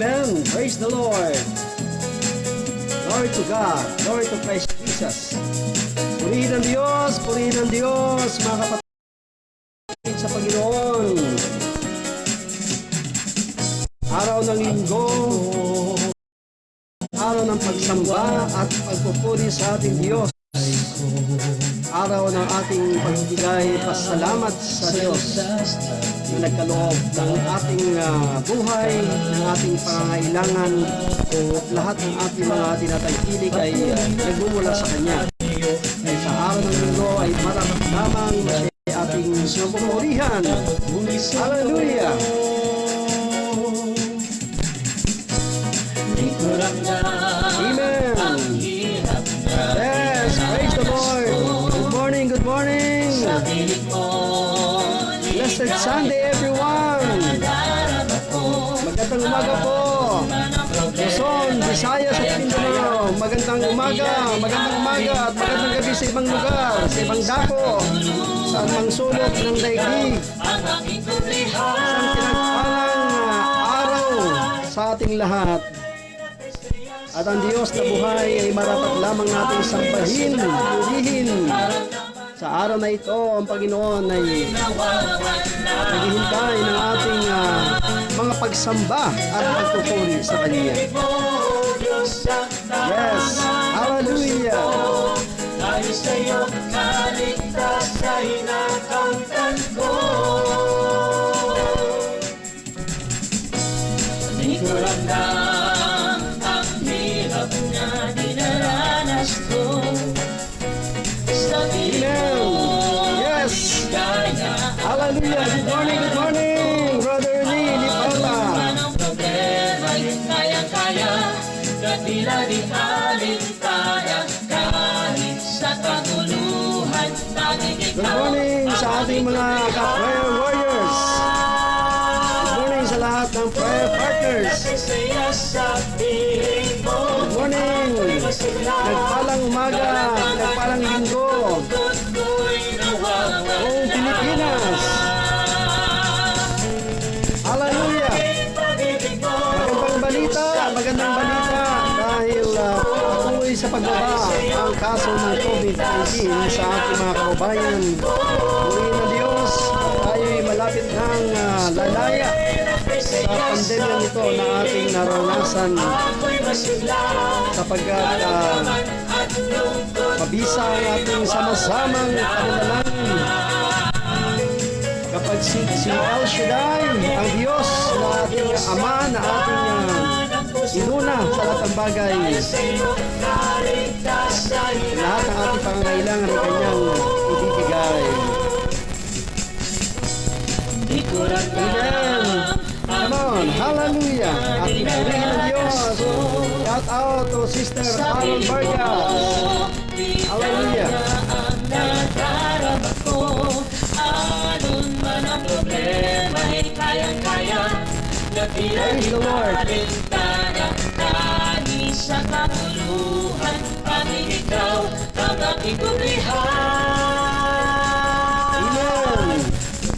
Amen. Praise the Lord. Glory to God. Glory to Christ Jesus. Purihin ang Diyos, mga kapatid sa Panginoon. Araw ng linggo, araw ng pagsamba at pagpupuri sa ating Diyos. Araw ng ating pagbigay pasalamat sa Diyos na nagkaloob ng ating buhay, ng ating pangangailangan, at lahat ng ating mga tinatangkilik ay nagmumula sa Kanya. Ay sa araw ng linggo ay marapat lamang na siya ating napupurihan. Hallelujah! Amen! Yes! Praise the Lord! Good morning! Blessed Sunday, everyone! Magandang umaga po! Luzon, Visayas at Mindanao, magandang umaga at magandang gabi sa ibang lugar, sa ibang dako, saan mang sulok ng daigdig. Isang pinagpalang araw sa ating lahat. At ang Diyos na buhay ay marapat lamang nating sambahin, purihin. Sa araw na ito, ang Panginoon ay naghihintay ng ating mga pagsamba at pagpupuri sa Kanya. Yes! Hallelujah! Tayo sa iyo, kaligtas sa hinakamtan ko. Di ko ramdam ang hirap na dinaranas ko. Yes! Hallelujah! Good morning, Brother Lee Lipata. Anong problema yung kaya-kaya, katila di alintana, kahit sa kaguluhan, tanging ikaw. Good morning sa ating mga ka-prayer warriors. Good morning sa lahat ng prayer partners. Good morning! Nagpalang umaga, nagpalang linggo. Oh, Pilipinas! Hallelujah! Magandang balita dahil patuloy sa pagbaba ang kaso ng COVID-19 sa ating mga kababayan. Purihin ng Diyos, tayo'y malapit ng lalaya sa pandemya nito na ating naranasan sapagkat mabisa ang ating sama-samang pananalangin. Kapag si El Shaddai, ang Diyos na ating Ama, na ating inuna sa lahat ng bagay, lahat ng ating pangangailangan ay Kanyang ibibigay. Amen! Come on! Hallelujah! Ating purihin ng Diyos! Shout out to Sister Aaron Vargas! Hallelujah! Praise the Lord! Sa kapuluhan, panging ikaw ang aking kublihan. Amen!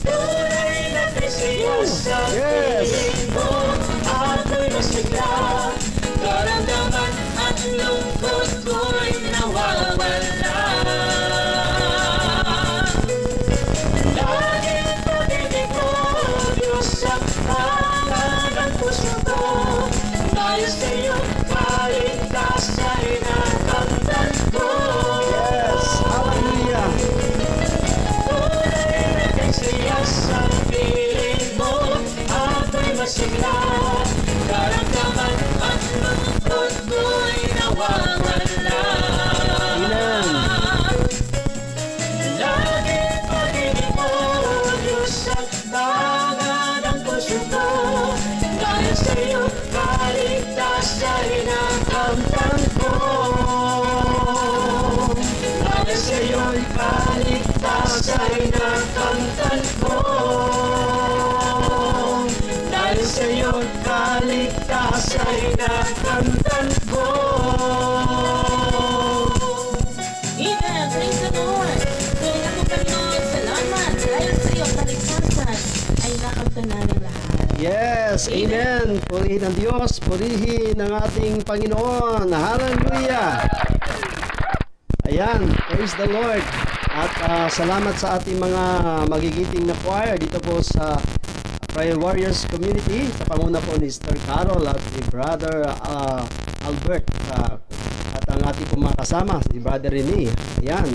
Tunay na presya sa piling mo, ako'y masigla. Karamdaman at lungkot ko'y nawawala. Laging pag-ibig mo, Diyos, sa pangalan ng puso ko. Dahil sa iyo, kaligtas sa hinakamtan ko. Yes! Hallelujah! Tunay na kagsaya sa piling mo, ako'y masigla. Karamdaman at lungkot ko'y nawawala. Amen! Laging pag-ibig mo, Diyos, at tangan ang puso ko. Dahil sa iyo, kaligtas sa hinakamtan ko. Dahil sa iyo'y kaligtas sa hinakamtan ko. Dahil sa iyo'y kaligtas sa hinakamtan ko. Amen! Praise the Lord! Kaya ako Panginoon, salamat dahil sa iyong kaligtasan ay nakamtan namin lahat. Yes, amen. Purihin ang Diyos, purihin ang ating Panginoon. Hallelujah. Ayan, praise the Lord. At salamat sa ating mga magigiting na choir dito po sa Prayer Warriors Community. Sa panguna po ni Sister Carol at ni Brother Albert. At ang ating po mga kasama, si Brother Rene. Ayan.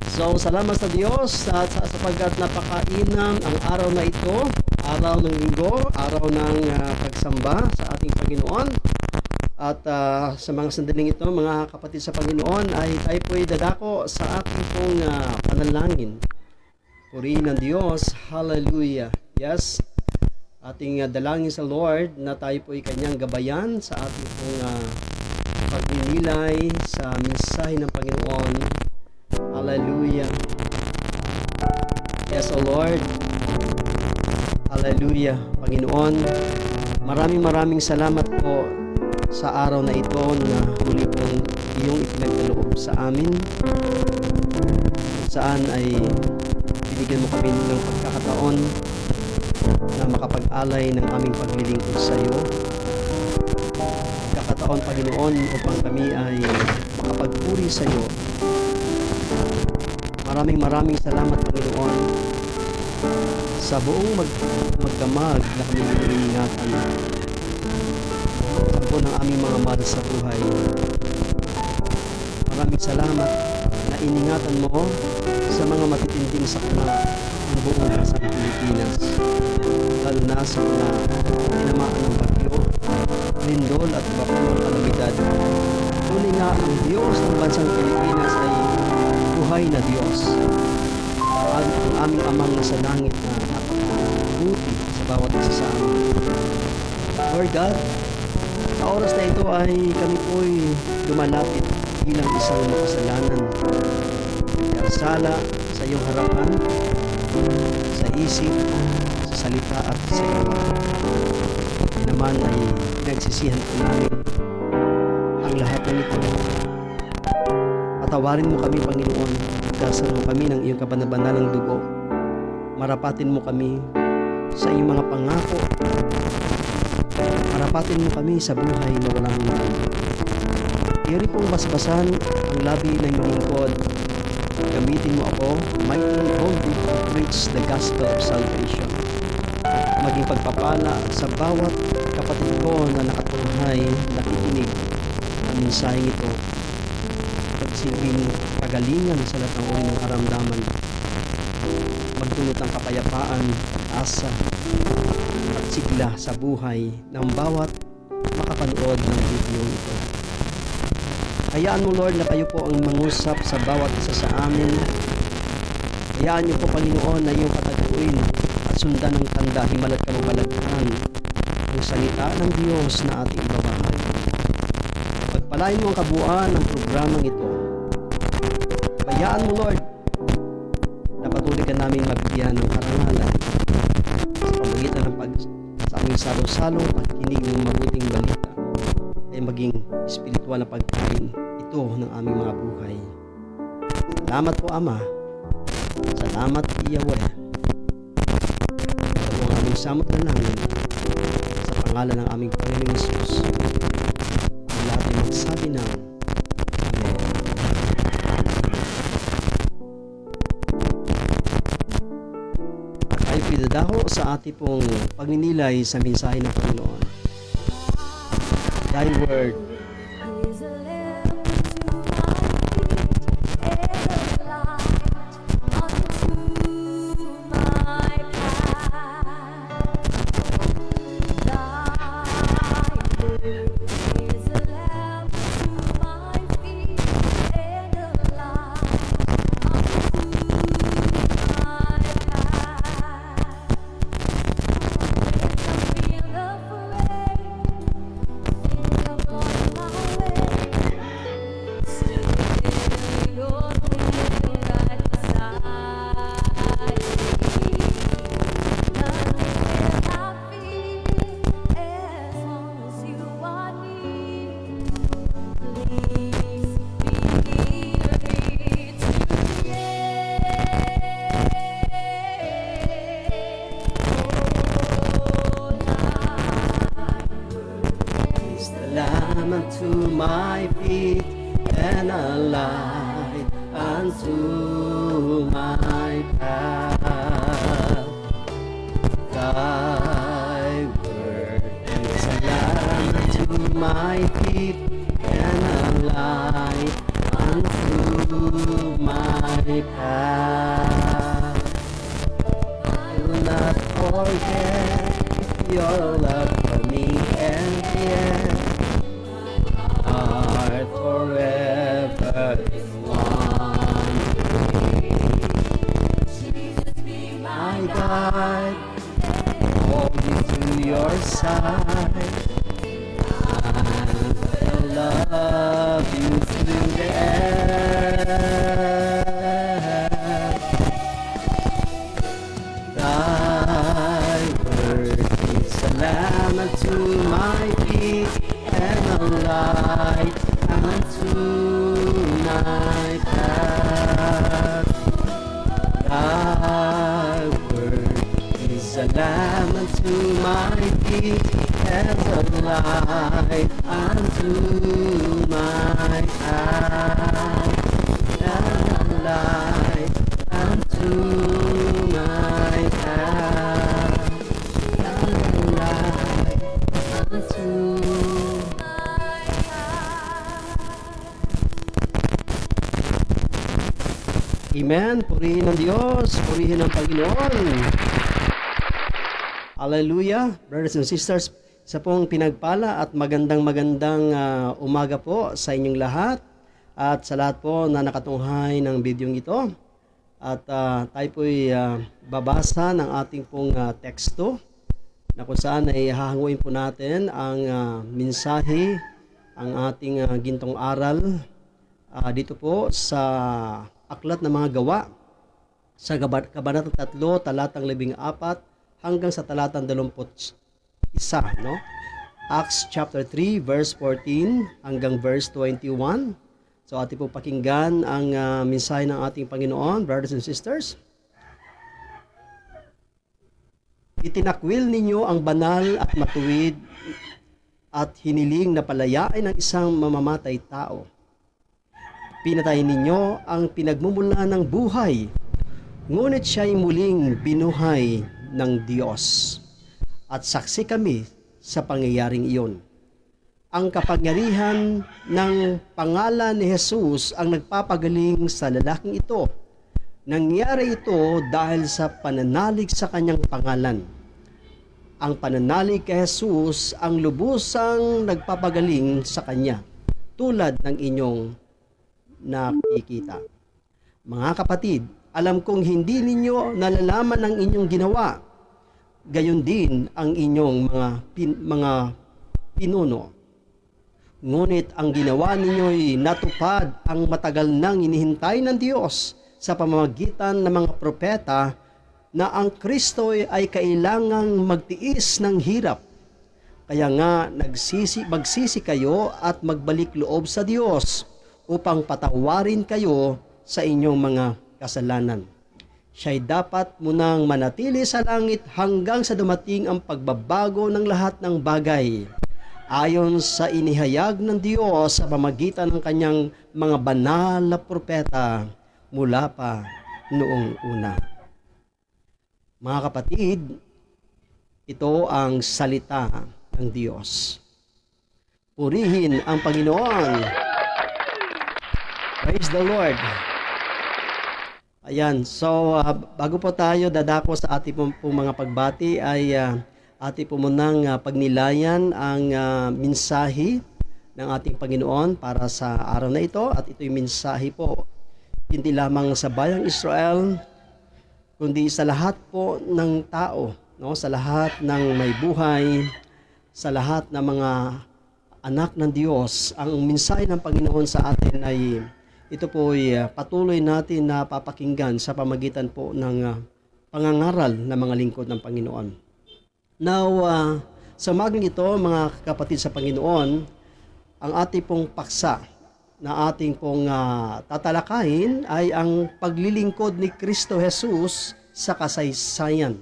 So, salamat sa Diyos at sapagkat napakainam ang araw na ito, araw ng linggo, araw ng pagsamba sa ating Panginoon. At sa mga sandaling ito, mga kapatid sa Panginoon, ay tayo po'y dadako sa ating pong panalangin. Purihin ang Diyos. Hallelujah. Yes. Ating dalangin sa Lord na tayo po'y kanyang gabayan sa ating pong pagninilay sa mensahe ng Panginoon. Hallelujah. Yes, O Lord. Hallelujah. Panginoon, maraming salamat po sa araw na ito na muli pong iyong ipinagkaloob sa amin. Saan ay binigyan mo kami ng pagkakataon na makapag-alay ng aming paglilingkod sa iyo. Pagkakataon, Panginoon, upang kami ay makapagpuri sa iyo. Maraming salamat, Panginoon, sa buong magdamag na kami iniingatan po ng aming mga mahal sa buhay. Maraming salamat na iningatan mo sa mga matitinding sakuna ng buong bansang Pilipinas, lalo na sa mga tinamaan ng bagyo, lindol at iba pang mga kalamidad. Tunay nga ang Diyos ng bansang Pilipinas ay buhay na Diyos. Ang aming amang nasa langit na napakabuti sa bawat isa sa amin. Lord God, sa oras na ito ay kami po'y lumalapit bilang isang makasalanan. Nagkasala sa iyong harapan, sa isip, sa salita at sa iyo. Yan naman ay pinagsisihan po namin ang lahat ng ito. Patawarin mo kami, Panginoon. Pagkasan mo kami ng iyong kabanabanalang dugo. Marapatin mo kami sa iyong mga pangako. Marapatin mo kami sa buhay na walang hanggan. Iyari pong basbasan ang labi ng iyong lingkod. Gamitin mo ako, mightily boldly to preach the gospel of salvation. Maging pagpapala sa bawat kapatid ko na nakatunghay, nakikinig ang mensaheng ito. Pagsilbing kagalingan sa lahat ng uri ng karamdaman. Magdulot ng kapayapaan, asa, at sigla sa buhay ng bawat makapanood ng video ito. Hayaan mo, Lord, na kayo po ang mangusap sa bawat isa sa amin. Hayaan niyo po, Panginoon, na iyong katagpuin at sundan ng tanda, himalat kalubalaghan ang salita ng Diyos na ating ibabahagi. Pagpalain mo ang kabuuan ng programang ito. Hayaan mo, Lord, na patuloy ka namin magbigyan ng karangalan sa pamagitan ng sa aming salo-salong pagkinig ng mabuting balita ay maging espiritual na pagkain ito ng aming mga buhay. Salamat po, Ama. Salamat, Yahweh. Ito ang aming samot na langin sa pangalan ng aming Panginoong Hesus. Ang lahat ay magsabi ng Amen. At tayo pinadaho sa ating pong pagninilay sa mensahe ng Panginoon. Thy word is a lamp to my feet and a light unto my path. Thy word is a lamp to my feet and a light unto my path. When I feel afraid, think of Lord my way. lamp unto my feet and a light unto my path. Thy word is a lamp unto my feet and a light unto my path. I will not forget your love for me, and yet heart forever is one. My God, hold me to your side. I love you through the end. Thy word is a lamp unto my feet and a light unto my path. Thy word is a lamp unto my feet and a light unto my path. And a light unto my path. And a light unto Amen. Purihin ang Diyos. Purihin ang Panginoon. Hallelujah. Brothers and sisters, sa pong pinagpala at magandang umaga po sa inyong lahat at sa lahat po na nakatunghay ng bidyong ito. At tayo po'y babasa ng ating pong teksto na kung saan ay hahanguin po natin ang mensahe, ang ating gintong aral dito po sa Aklat ng mga Gawa sa Kabanatang 3, talatang 14 hanggang sa talatang 21, no? Acts chapter 3 verse 14 hanggang verse 21. So ating po pakinggan ang mensahe ng ating Panginoon, brothers and sisters. Itinakwil ninyo ang banal at matuwid at hiniling na palayain ng isang mamamatay tao. Pinatay ninyo ang pinagmumula ng buhay, ngunit siya'y muling binuhay ng Diyos. At saksi kami sa pangyayaring iyon. Ang kapangyarihan ng pangalan ni Jesus ang nagpapagaling sa lalaking ito. Nangyari ito dahil sa pananalig sa kanyang pangalan. Ang pananalig kay Jesus ang lubusang nagpapagaling sa kanya, tulad ng inyong nakikita. Mga kapatid, alam kong hindi ninyo nalalaman ang inyong ginawa. Gayon din ang inyong mga pinuno. Ngunit ang ginawa ninyo'y natupad ang matagal nang inihintay ng Diyos sa pamamagitan ng mga propeta na ang Kristo ay kailangang magtiis ng hirap. Kaya nga magsisi kayo at magbalik loob sa Diyos upang patawarin kayo sa inyong mga kasalanan. Siya'y dapat munang manatili sa langit hanggang sa dumating ang pagbabago ng lahat ng bagay, ayon sa inihayag ng Diyos sa pamamagitan ng kanyang mga banal na propeta mula pa noong una. Mga kapatid, ito ang salita ng Diyos. Purihin ang Panginoon. Praise the Lord. Ayan, so bago po tayo dadako sa ating pong mga pagbati ay ating po munang pagnilayan ang mensahe ng ating Panginoon para sa araw na ito. At ito'y mensahe po hindi lamang sa bayang Israel, kundi sa lahat po ng tao, no? Sa lahat ng may buhay, sa lahat ng mga anak ng Diyos. Ang mensahe ng Panginoon sa atin ay ito po ay patuloy natin na papakinggan sa pamagitan po ng pangangaral ng mga lingkod ng Panginoon. Now, sa umagang ito, mga kapatid sa Panginoon, ang ating pong paksa na ating pong tatalakayin ay ang paglilingkod ni Kristo Jesus sa kasaysayan.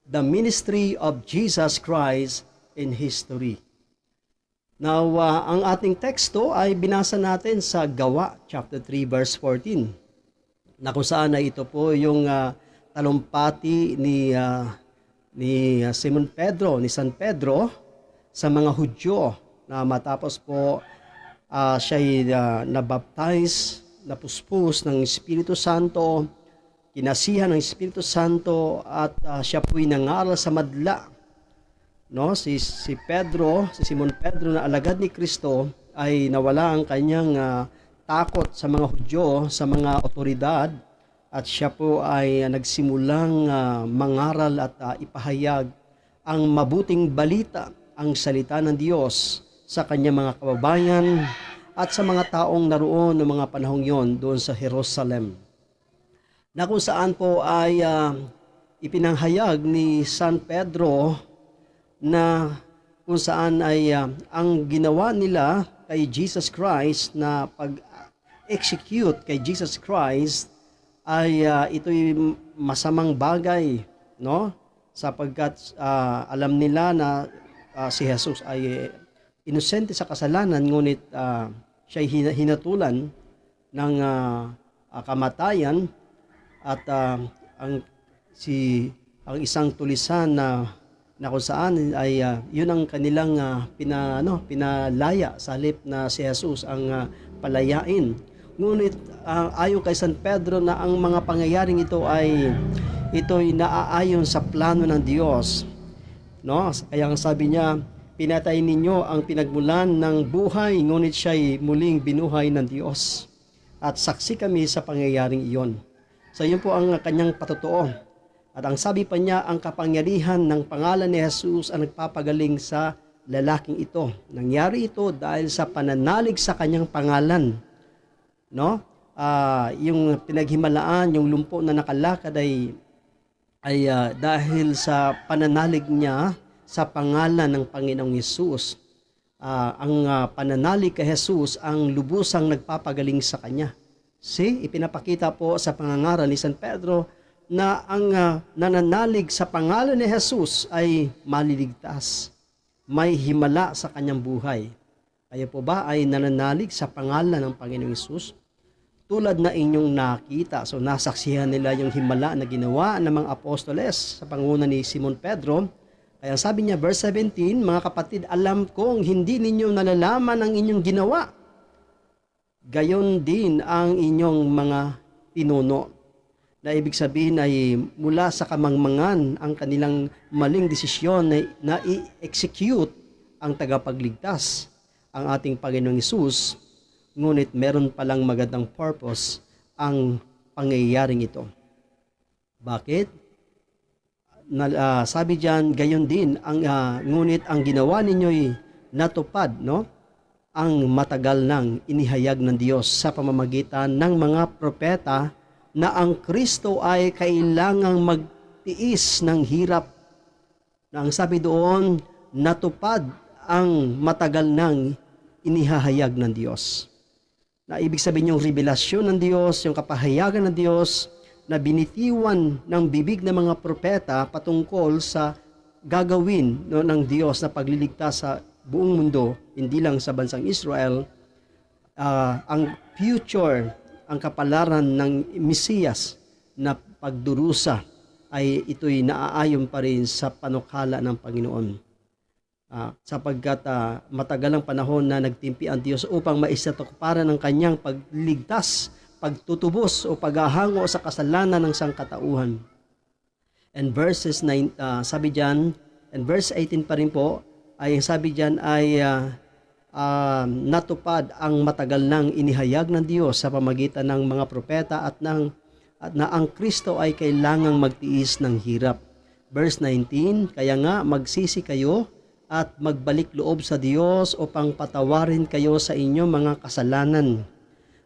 The ministry of Jesus Christ in history. Now, ang ating teksto ay binasa natin sa Gawa, chapter 3, verse 14, na kung saan ay ito po yung talumpati ni Simon Pedro, ni San Pedro sa mga Hudyo na matapos po siya'y nabaptize, napuspos ng Espiritu Santo, kinasihan ng Espiritu Santo at siya po'y nangaral sa madla. No, si Simon Pedro na alagad ni Kristo ay nawala ang kanyang takot sa mga Hudyo, sa mga otoridad, at siya po ay nagsimulang mangaral at ipahayag ang mabuting balita, ang salita ng Diyos sa kanyang mga kababayan at sa mga taong naroon ng mga panahong yon doon sa Jerusalem, na kung saan po ay ipinanghayag ni San Pedro na kung saan ay ang ginawa nila kay Jesus Christ, na pag-execute kay Jesus Christ ay ito'y masamang bagay, no? Sapagkat alam nila na si Jesus ay inosente sa kasalanan, ngunit siya'y hinatulan ng kamatayan, at ang isang tulisan na kung saan ay yun ang kanilang pinalaya sa halip na si Jesus ang palayain. Ngunit ayon kay San Pedro na ang mga pangyayaring ito'y naaayon sa plano ng Diyos, no? Kaya ang sabi niya, pinatay ninyo ang pinagmulan ng buhay, ngunit siya'y muling binuhay ng Diyos, at saksi kami sa pangyayaring iyon. So yun po ang kanyang patotoo. At ang sabi pa niya, ang kapangyarihan ng pangalan ni Jesus ang nagpapagaling sa lalaking ito. Nangyari ito dahil sa pananalig sa kanyang pangalan. No? Yung pinaghimalaan, yung lumpo na nakalakad ay dahil sa pananalig niya sa pangalan ng Panginoong Hesus. Ang pananalig kay Jesus ang lubusang nagpapagaling sa kanya. See, ipinapakita po sa pangangaral ni San Pedro na ang nananalig sa pangalan ni Jesus ay maliligtas, may himala sa kanyang buhay. Kayo po ba ay nananalig sa pangalan ng Panginoong Hesus? Tulad na inyong nakita, so nasaksihan nila yung himala na ginawa ng mga apostoles sa panguna ni Simon Pedro. Kaya sabi niya, verse 17, mga kapatid, alam kong hindi ninyo nalalaman ang inyong ginawa. Gayon din ang inyong mga pinuno. Na ibig sabihin ay mula sa kamangmangan ang kanilang maling desisyon na i-execute ang tagapagligtas, ang ating Panginoong Hesus, ngunit meron palang magandang purpose ang pangyayaring ito. Bakit? Sabi diyan, gayon din ngunit ang ginawa ninyo'y natupad, no? Ang matagal nang inihayag ng Diyos sa pamamagitan ng mga propeta na ang Kristo ay kailangang magtiis ng hirap. Na ang sabi doon, natupad ang matagal nang inihahayag ng Diyos. Na ibig sabihin yung revelasyon ng Diyos, yung kapahayagan ng Diyos na binitiwan ng bibig ng mga propeta patungkol sa gagawin ng Diyos na pagliligtas sa buong mundo, hindi lang sa bansang Israel, ang future, ang kapalaran ng Mesiyas na pagdurusa ay ito'y naaayon pa rin sa panukala ng Panginoon. Sapagkat matagal ang panahon na nagtimpi ang Diyos upang maisatukuparan ng kanyang pagligtas, pagtutubos o paghahango sa kasalanan ng sangkatauhan. And verses 9, sabi diyan, and verse 18 pa rin po, ay sabi diyan ay natupad ang matagal nang inihayag ng Diyos sa pamagitan ng mga propeta at na ang Kristo ay kailangang magtiis ng hirap. Verse 19, kaya nga magsisi kayo at magbalik loob sa Diyos upang patawarin kayo sa inyong mga kasalanan.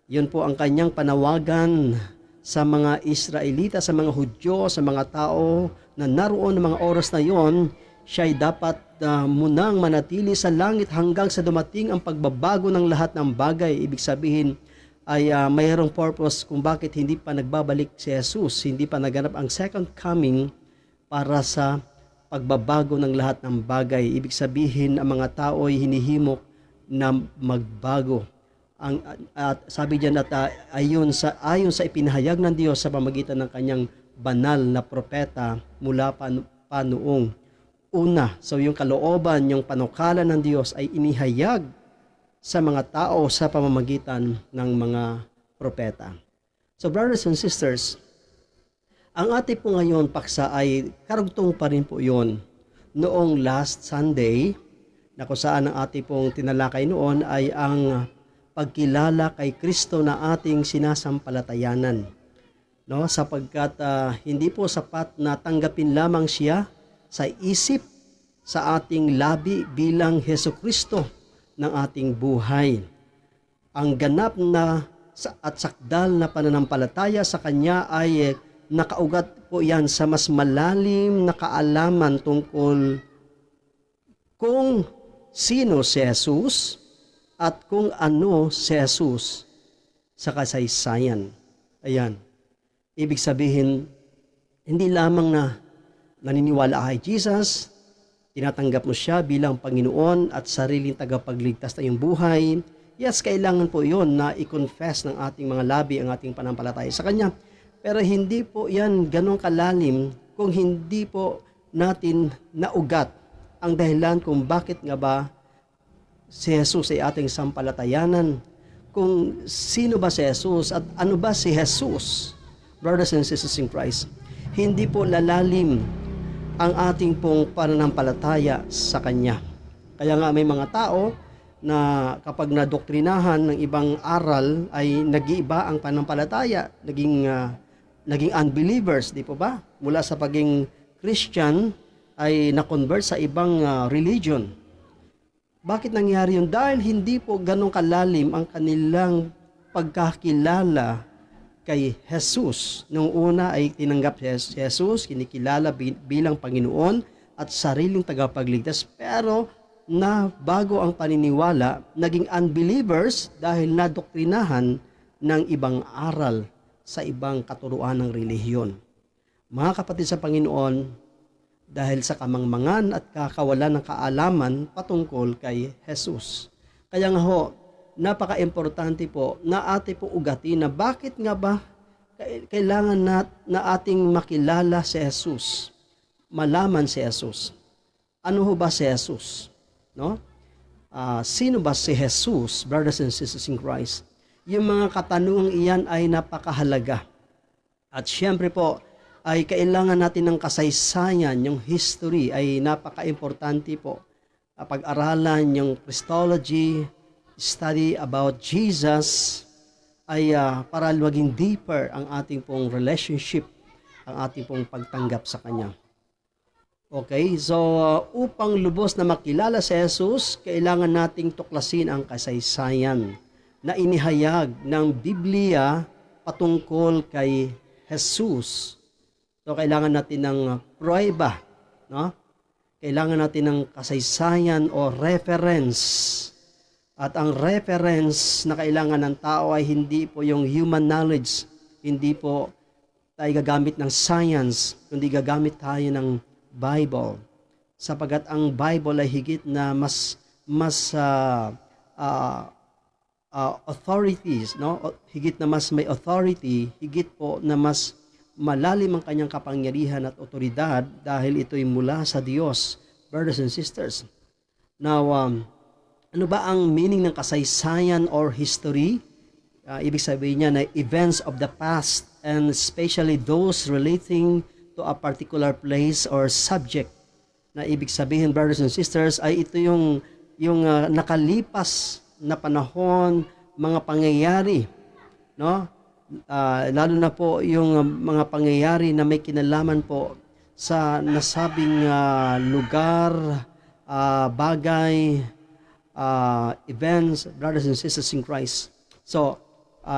Yun po ang kanyang panawagan sa mga Israelita, sa mga Hudyo, sa mga tao na naroon ng mga oras na yon. Siya'y dapat munang manatili sa langit hanggang sa dumating ang pagbabago ng lahat ng bagay. Ibig sabihin ay mayroong purpose kung bakit hindi pa nagbabalik si Jesus, hindi pa naganap ang second coming para sa pagbabago ng lahat ng bagay. Ibig sabihin ang mga tao ay hinihimok na magbago. At sabi diyan at ayon sa ipinahayag ng Diyos sa pamamagitan ng kanyang banal na propeta mula pa noong una. So yung kalooban, yung panukala ng Diyos ay inihayag sa mga tao sa pamamagitan ng mga propeta. So brothers and sisters, ang ating po ngayon paksa ay karugtong pa rin po yon noong last Sunday na kung saan ang ating pong tinalakay noon ay ang pagkilala kay Kristo na ating sinasampalatayanan. No, sapagkat hindi po sapat na tanggapin lamang siya sa isip, sa ating labi bilang Hesukristo ng ating buhay. Ang ganap na at sakdal na pananampalataya sa Kanya ay nakaugat po yan sa mas malalim na kaalaman tungkol kung sino si Jesus at kung ano si Jesus sa kasaysayan. Ayan. Ibig sabihin, hindi lamang na naniniwala kay Jesus, tinatanggap mo siya bilang Panginoon at sariling tagapagligtas na iyong buhay. Yes, kailangan po yun na i-confess ng ating mga labi ang ating panampalataya sa Kanya. Pero hindi po yan ganong kalalim kung hindi po natin naugat ang dahilan kung bakit nga ba si Jesus ay ating sampalatayanan. Kung sino ba si Jesus at ano ba si Jesus, brothers and sisters in Christ, hindi po lalalim ang ating pong pananampalataya sa Kanya. Kaya nga may mga tao na kapag nadoktrinahan ng ibang aral ay nag-iiba ang pananampalataya, naging unbelievers, di po ba? Mula sa pagiging Christian ay na-convert sa ibang religion. Bakit nangyari yun? Dahil hindi po ganong kalalim ang kanilang pagkakilala kay Jesus. Noong una ay tinanggap si Jesus, kinikilala bilang Panginoon at sariling tagapagligtas. Pero na bago ang paniniwala, naging unbelievers dahil nadoktrinahan ng ibang aral sa ibang katuruan ng relihiyon. Mga kapatid sa Panginoon, dahil sa kamangmangan at kakawalan ng kaalaman patungkol kay Jesus. Kaya nga ho, napaka-importante po na ating po ugatin na bakit nga ba kailangan na ating makilala si Jesus, malaman si Jesus. Ano ho ba si Jesus? No? Sino ba si Jesus, brothers and sisters in Christ? Yung mga katanungang iyan ay napakahalaga. At syempre po, ay kailangan natin ng kasaysayan, yung history ay napaka-importante po. Pag-aralan yung Christology, study about Jesus, ay para maging deeper ang ating pong relationship, ang ating pong pagtanggap sa Kanya. Okay, so upang lubos na makilala si Jesus, kailangan nating tuklasin ang kasaysayan na inihayag ng Biblia patungkol kay Jesus. So, kailangan natin ng pruweba, no? Kailangan natin ng kasaysayan o reference. At ang reference na kailangan ng tao ay hindi po yung human knowledge, hindi po tayo gagamit ng science, kundi gagamit tayo ng Bible. Sapagat ang Bible ay higit na mas authorities, no? Higit na mas may authority, higit po na mas malalim ang kanyang kapangyarihan at otoridad dahil ito'y mula sa Diyos, brothers and sisters. Now, ano ba ang meaning ng kasaysayan or history? Ibig sabihin niya na events of the past and especially those relating to a particular place or subject. Na ibig sabihin, brothers and sisters, ay ito yung nakalipas na panahon, mga pangyayari, no? Lalo na po yung mga pangyayari na may kinalaman po sa nasabing lugar, bagay, events, brothers and sisters in Christ. So,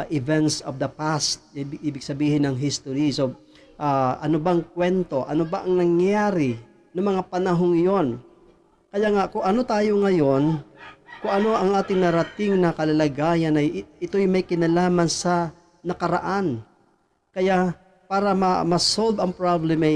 events of the past, ibig sabihin ng history. So, ano bang kwento? Ano ba ang nangyari noong mga panahong iyon? Kaya nga, kung ano tayo ngayon, kung ano ang ating narating na kalalagayan ay ito'y may kinalaman sa nakaraan. Kaya para ma-solve ang problem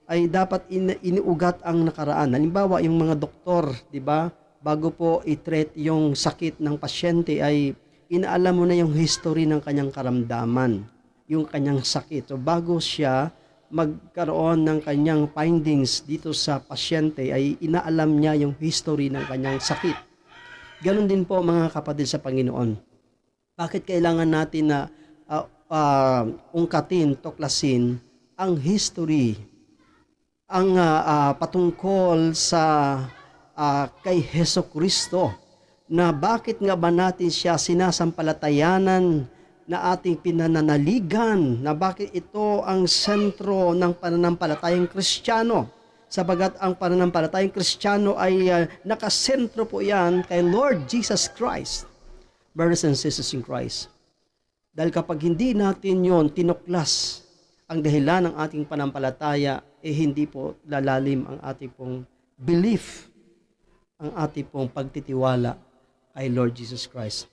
ay dapat iniugat ang nakaraan. Halimbawa, yung mga doktor, di ba? bago po i-treat yung sakit ng pasyente ay inaalam mo na yung history ng kanyang karamdaman, yung kanyang sakit. So bago siya magkaroon ng kanyang findings dito sa pasyente ay inaalam niya yung history ng kanyang sakit. Ganon din po mga kapatid sa Panginoon. Bakit kailangan natin na ungkatin, tuklasin ang history, ang patungkol sa kay Hesukristo, na bakit nga ba natin siya sinasampalatayanan na ating pinananaligan, na bakit ito ang sentro ng pananampalatayang Kristiyano, sabagat ang pananampalatayang Kristiyano ay nakasentro po yan kay Lord Jesus Christ. Brothers and sisters in Christ, dahil kapag hindi natin yon tinuklas ang dahilan ng ating panampalataya, hindi po lalalim ang ating pong belief, ang ating pong pagtitiwala kay Lord Jesus Christ.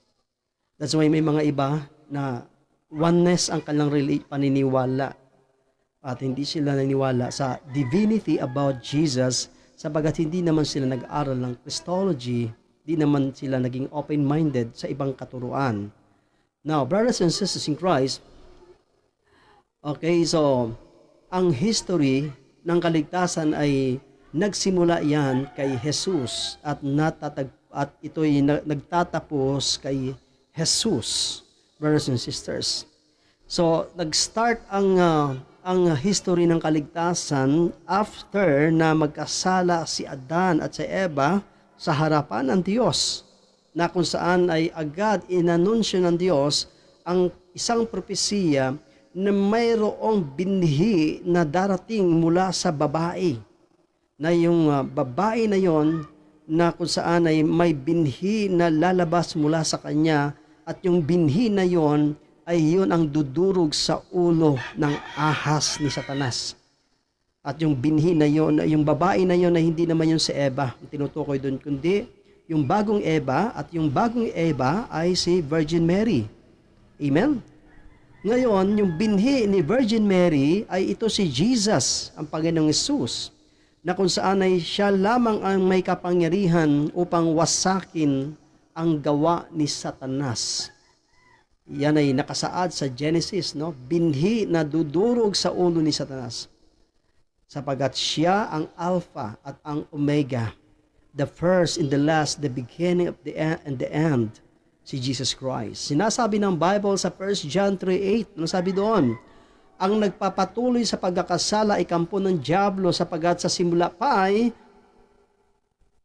That's why may mga iba na oneness ang kanilang paniniwala at hindi sila naniniwala sa divinity about Jesus sabagat hindi naman sila nag-aral ng Christology, hindi naman sila naging open-minded sa ibang katuruan. Now, brothers and sisters in Christ, okay, so ang history ng kaligtasan ay nagsimula yan kay Jesus at ito'y nagtatapos kay Jesus, brothers and sisters. So, nag-start ang history ng kaligtasan after na magkasala si Adan at si Eva sa harapan ng Diyos, na kung saan ay agad inanunsyo ng Diyos ang isang propesiya na mayroong binhi na darating mula sa babae, na yung babae na yon na kung saan ay may binhi na lalabas mula sa kanya, at yung binhi na yon ay yun ang dudurog sa ulo ng ahas ni Satanas. At yung binhi na yon, yung babae na yon, na hindi naman yun si Eva, tinutukoy doon, kundi yung bagong Eva, at yung bagong Eva ay si Virgin Mary. Amen? Ngayon, yung binhi ni Virgin Mary ay ito si Jesus, ang Panginoong Hesus, na kung saan ay siya lamang ang may kapangyarihan upang wasakin ang gawa ni Satanas. Yan ay nakasaad sa Genesis, no? Binhi na dudurog sa ulo ni Satanas. Sapagat siya ang Alpha at ang Omega, the first and the last, the beginning of the end and the end, si Jesus Christ. Sinasabi ng Bible sa 1 John 3:8, ano sabi doon? Ang nagpapatuloy sa pagkakasala ay kampo ng dyablo, sapagat sa simula pa ay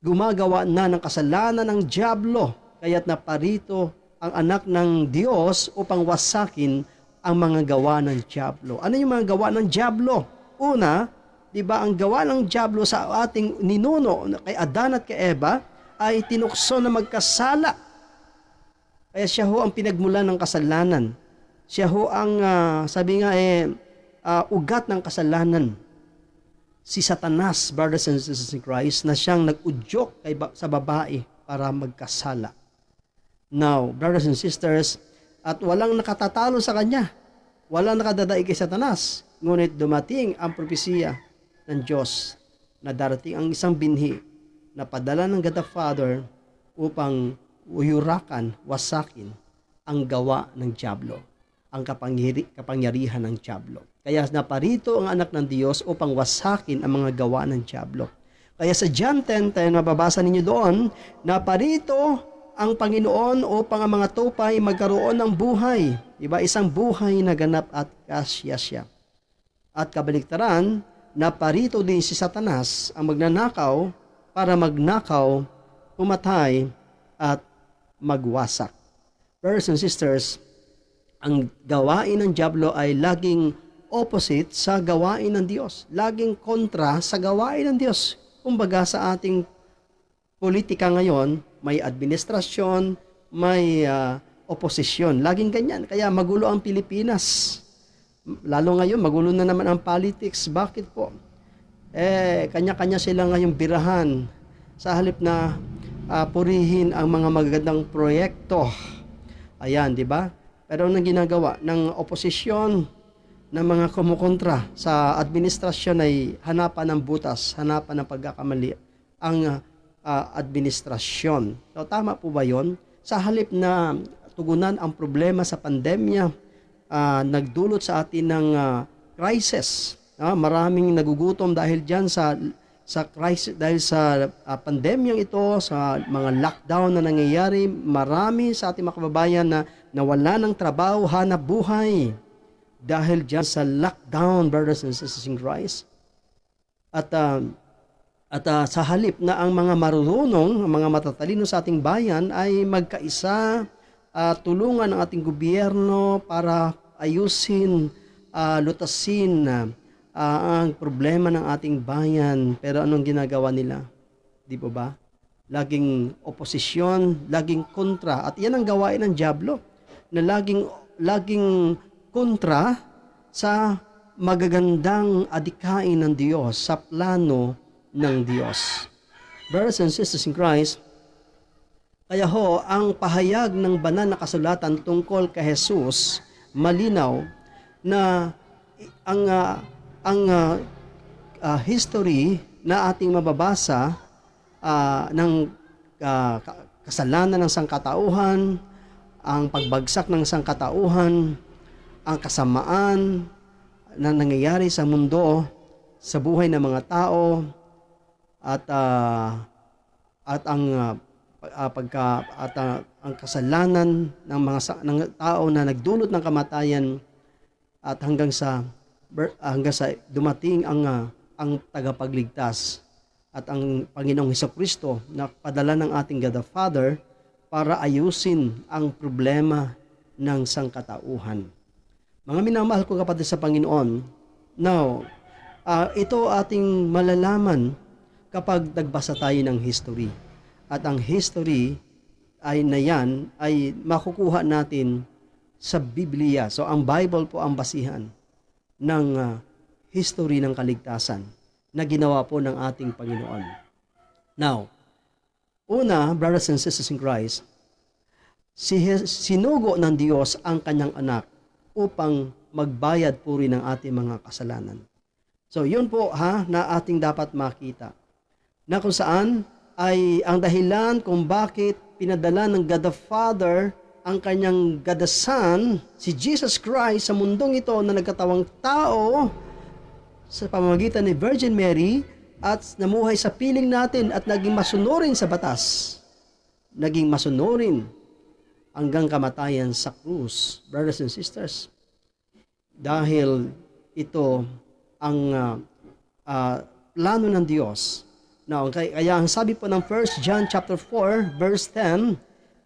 gumagawa na ng kasalanan ng dyablo, kaya't naparito ang anak ng Diyos upang wasakin ang mga gawa ng dyablo. Ano yung mga gawa ng dyablo? Una, di ba, ang gawa ng dyablo sa ating ninuno kay Adan at kay Eva ay tinukso na magkasala. Kaya siya ho ang pinagmulan ng kasalanan. Siya ho ang, sabi nga ugat ng kasalanan. Si Satanas, brothers and sisters in Christ, na siyang nag-udyok sa babae para magkasala. Now, brothers and sisters, at walang nakatatalo sa kanya. Walang nakadadaig kay Satanas. Ngunit dumating ang propesiya ng Diyos na darating ang isang binhi na padala ng God the Father upang uyurakan, wasakin ang gawa ng dyablo, ang kapangyarihan ng dyablo. Kaya naparito ang anak ng Diyos upang wasakin ang mga gawa ng dyablo. Kaya sa John 10:10, mababasa ninyo doon, naparito ang Panginoon upang ang mga tupay magkaroon ng buhay. Diba? Isang buhay na ganap at kasyasya. At kabaliktaran, naparito din si Satanas, ang magnanakaw, para magnakaw, pumatay, at magwasak. Brothers and sisters, ang gawain ng dyablo ay laging opposite sa gawain ng Diyos. Laging kontra sa gawain ng Diyos. Kumbaga sa ating politika ngayon, may administrasyon, may oposisyon. Laging ganyan. Kaya magulo ang Pilipinas. Lalo ngayon, magulo na naman ang politics. Bakit po? Kanya-kanya sila ngayong birahan sa halip na purihin ang mga magagandang proyekto. Ayan, di ba? Pero anong ginagawa ng oposisyon, ng mga kumukontra sa administrasyon ay hanapan ng butas, hanapan ng pagkakamali. Ang administrasyon. So, tama po ba yon? Sa halip na tugunan ang problema sa pandemya, nagdulot sa atin ng crisis. Maraming nagugutom dahil diyan sa crisis, dahil sa pandemyang ito, sa mga lockdown na nangyayari. Marami sa ating mga kababayan na nawala ng trabaho, hanap buhay dahil diyan sa lockdown, brothers and sisters in Christ. At sa halip na ang mga marunong, ang mga matatalino sa ating bayan ay magkaisa, tulungan ang ating gobyerno para ayusin, lutasin ang problema ng ating bayan. Pero anong ginagawa nila? Di po ba? Laging oposisyon, laging kontra. At yan ang gawain ng dyablo, na laging kontra sa magagandang adikain ng Diyos, sa plano ng Diyos. Brothers and sisters in Christ, kaya ho, ang pahayag ng banal na kasulatan tungkol kay Jesus, malinaw na ang history na ating mababasa ng kasalanan ng sangkatauhan, ang pagbagsak ng sangkatauhan, ang kasamaan na nangyayari sa mundo, sa buhay ng mga tao, at ang kasalanan ng ng tao na nagdulot ng kamatayan, at hanggang sa dumating ang tagapagligtas at ang Panginoong Hesukristo na padala ng ating God the Father para ayusin ang problema ng sangkatauhan. Mga minamahal ko kapatid sa Panginoon, now, ito ating malalaman kapag nagbasa tayo ng history. At ang history ay makukuha natin sa Biblia. So ang Bible po ang basihan ng history ng kaligtasan na ginawa po ng ating Panginoon. Now, una, brothers and sisters in Christ, sinugo ng Diyos ang kanyang anak upang magbayad po rin ng ating mga kasalanan. So yun po na ating dapat makita. Na kung saan ay ang dahilan kung bakit pinadala ng God the Father ang kanyang God the Son, si Jesus Christ, sa mundong ito na nagkatawang tao sa pamamagitan ni Virgin Mary at namuhay sa piling natin at naging masunurin sa batas. Naging masunurin hanggang kamatayan sa krus, brothers and sisters. Dahil ito ang plano ng Diyos. Now, kaya ang sabi po ng 1 John chapter 4 verse 10,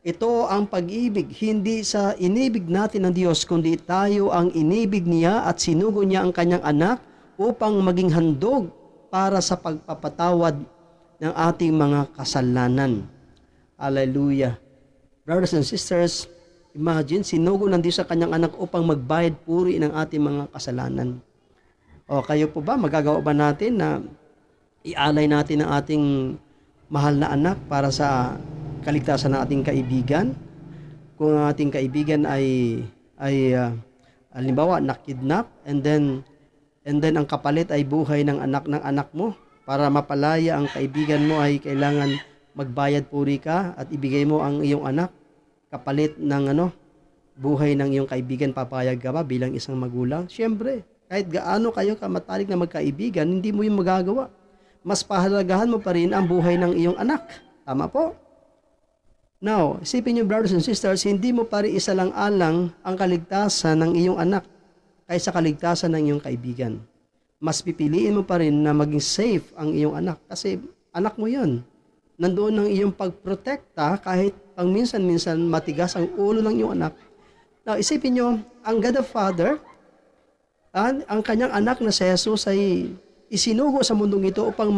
ito ang pag-ibig, hindi sa inibig natin ng Diyos, kundi tayo ang inibig niya at sinugo niya ang kanyang anak upang maging handog para sa pagpapatawad ng ating mga kasalanan. Hallelujah. Brothers and sisters, imagine, sinugo ng Diyos sa kanyang anak upang magbayad puri ng ating mga kasalanan. O kayo po ba, magagawa ba natin na ialay natin ang ating mahal na anak para sa kaligtasan ng ating kaibigan? Kung ang ating kaibigan ay halimbawa nakidnap, and then ang kapalit ay buhay ng anak mo, para mapalaya ang kaibigan mo ay kailangan magbayad puri ka at ibigay mo ang iyong anak kapalit ng buhay ng iyong kaibigan. Papayag ka ba bilang isang magulang? Siyempre, kahit gaano kayo kamatalik na magkaibigan, hindi mo yung magagawa. Mas pahalagahan mo pa rin ang buhay ng iyong anak. Tama po? Now, isipin niyo, brothers and sisters, hindi mo pa rin isalang-alang ang kaligtasan ng iyong anak kaysa kaligtasan ng iyong kaibigan. Mas pipiliin mo pa rin na maging safe ang iyong anak kasi anak mo yun. Nandoon ang iyong pagprotekta kahit pang minsan-minsan matigas ang ulo ng iyong anak. Now, isipin niyo, ang God the Father, ang kanyang anak na si Jesus ay isinugo sa mundong ito upang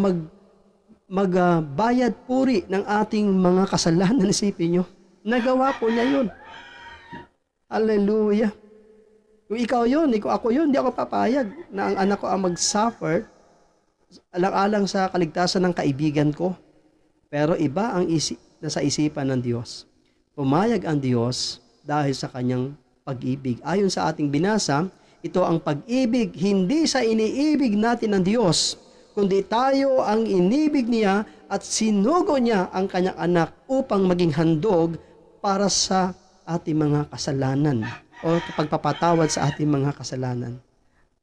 magbayad puri ng ating mga kasalanan. Isipin nyo, nagawa po niya yun. Hallelujah. Kung ikaw yun, ako yun, hindi ako papayag na ang anak ko ang mag-suffer alang-alang sa kaligtasan ng kaibigan ko. Pero iba ang nasa isipan ng Diyos. Pumayag ang Diyos dahil sa kanyang pag-ibig. Ayon sa ating binasa, ito ang pag-ibig, hindi sa iniibig natin ng Diyos, kundi tayo ang inibig niya at sinugo niya ang kanyang anak upang maging handog para sa ating mga kasalanan o pagpapatawad sa ating mga kasalanan.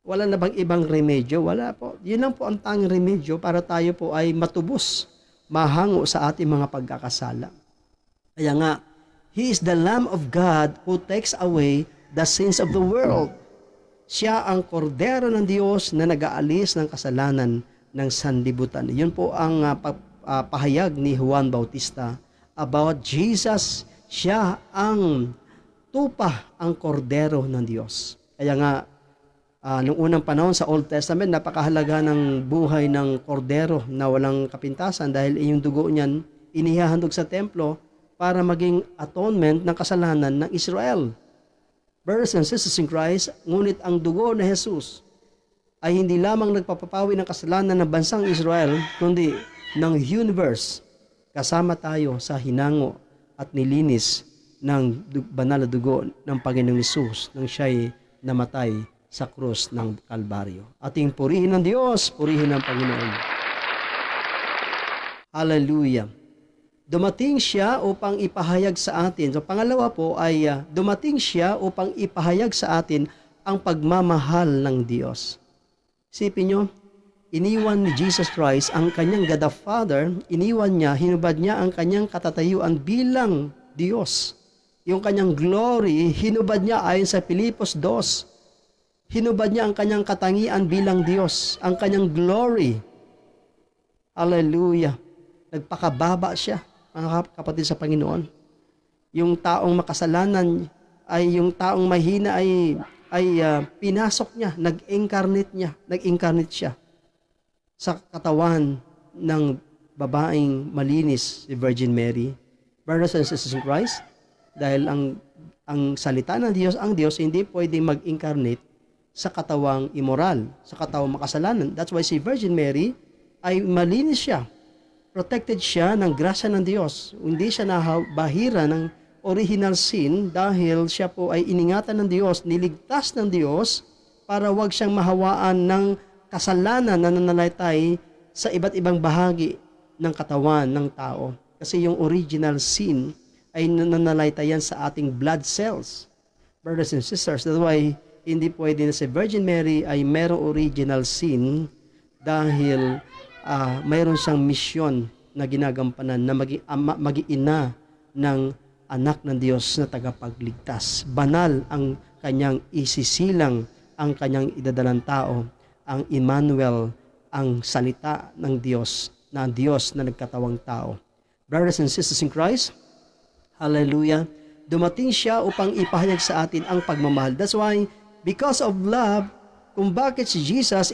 Wala na bang ibang remedyo? Wala po. Yun lang po ang tanging remedyo para tayo po ay matubos, mahango sa ating mga pagkakasala. Kaya nga, He is the Lamb of God who takes away the sins of the world. Siya ang kordero ng Diyos na nag-aalis ng kasalanan ng sanlibutan. Yun po ang pahayag ni Juan Bautista about Jesus. Siya ang tupa, ang kordero ng Diyos. Kaya nga, nung unang panahon sa Old Testament, napakahalaga ng buhay ng kordero na walang kapintasan dahil yung dugo niyan inihahandog sa templo para maging atonement ng kasalanan ng Israel. Brothers and sisters in Christ, ngunit ang dugo na Jesus ay hindi lamang nagpapapawi ng kasalanan ng bansang Israel, kundi ng universe. Kasama tayo sa hinango at nilinis ng banal na dugo ng Panginoong Hesus nang siya'y namatay sa krus ng Kalbaryo. Ating purihin ng Diyos, purihin ng Panginoon. Hallelujah. Dumating siya upang ipahayag sa atin. So pangalawa po ay dumating siya upang ipahayag sa atin ang pagmamahal ng Diyos. Isipin nyo, iniwan ni Jesus Christ ang kanyang God the Father, iniwan niya, hinubad niya ang kanyang katatayuan bilang Diyos. Yung kanyang glory, hinubad niya ayon sa Filipos 2. Hinubad niya ang kanyang katangian bilang Diyos, ang kanyang glory. Hallelujah. Nagpakababa siya, mga kapatid sa Panginoon. Yung taong makasalanan, yung taong mahina ay pinasok niya, nag-incarnate siya sa katawan ng babaeng malinis, si Virgin Mary. Brothers and sisters in Christ, dahil ang salita ng Diyos, ang Diyos hindi pwedeng mag-incarnate sa katawang immoral, sa katawang makasalanan. That's why si Virgin Mary ay malinis siya. Protected siya ng grasya ng Diyos. Hindi siya nabahira ng original sin dahil siya po ay iningatan ng Diyos, niligtas ng Diyos para wag siyang mahawaan ng kasalanan na nananalaytay sa iba't ibang bahagi ng katawan ng tao. Kasi yung original sin ay nananalaytayan sa ating blood cells. Brothers and sisters, that's why hindi pwede na si Virgin Mary ay merong original sin dahil mayroon siyang misyon na ginagampanan na maging ina ng anak ng Diyos na tagapagligtas. Banal ang kanyang isisilang, ang kanyang idadalang tao, ang Emmanuel, ang salita ng Diyos na nagkatawang tao. Brothers and sisters in Christ, hallelujah, dumating siya upang ipahayag sa atin ang pagmamahal. That's why, because of love, kung bakit si Jesus,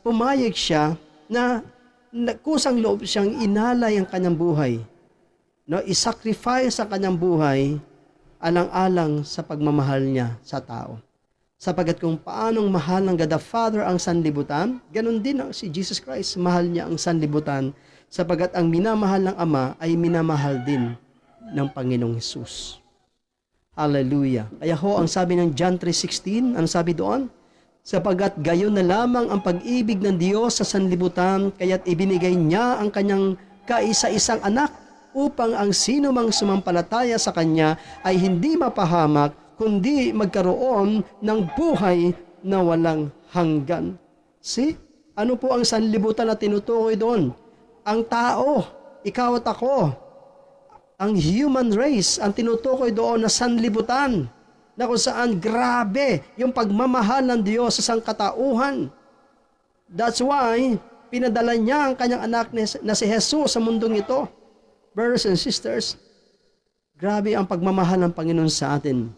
pumayag siya na kusang loob siyang inalay ang kanyang buhay. No, isacrifice ang kanyang buhay alang-alang sa pagmamahal niya sa tao. Sapagat kung paanong mahal ng God the Father ang sanlibutan, ganun din si Jesus Christ, mahal niya ang sanlibutan, sapagat ang minamahal ng Ama ay minamahal din ng Panginoong Hesus. Hallelujah. Kaya ho, ang sabi ng John 3:16, ano sabi doon? Sapagat gayon na lamang ang pag-ibig ng Diyos sa sanlibutan, kaya't ibinigay niya ang kanyang kaisa-isang anak upang ang sino mang sumampalataya sa kanya ay hindi mapahamak, kundi magkaroon ng buhay na walang hanggan. See? Ano po ang sanlibutan na tinutukoy doon? Ang tao, ikaw at ako. Ang human race, ang tinutukoy doon na sanlibutan, na kung saan grabe yung pagmamahal ng Diyos sa sangkatauhan. That's why, pinadala niya ang kanyang anak na si Jesus sa mundong ito. Brothers and sisters, grabe ang pagmamahal ng Panginoon sa atin.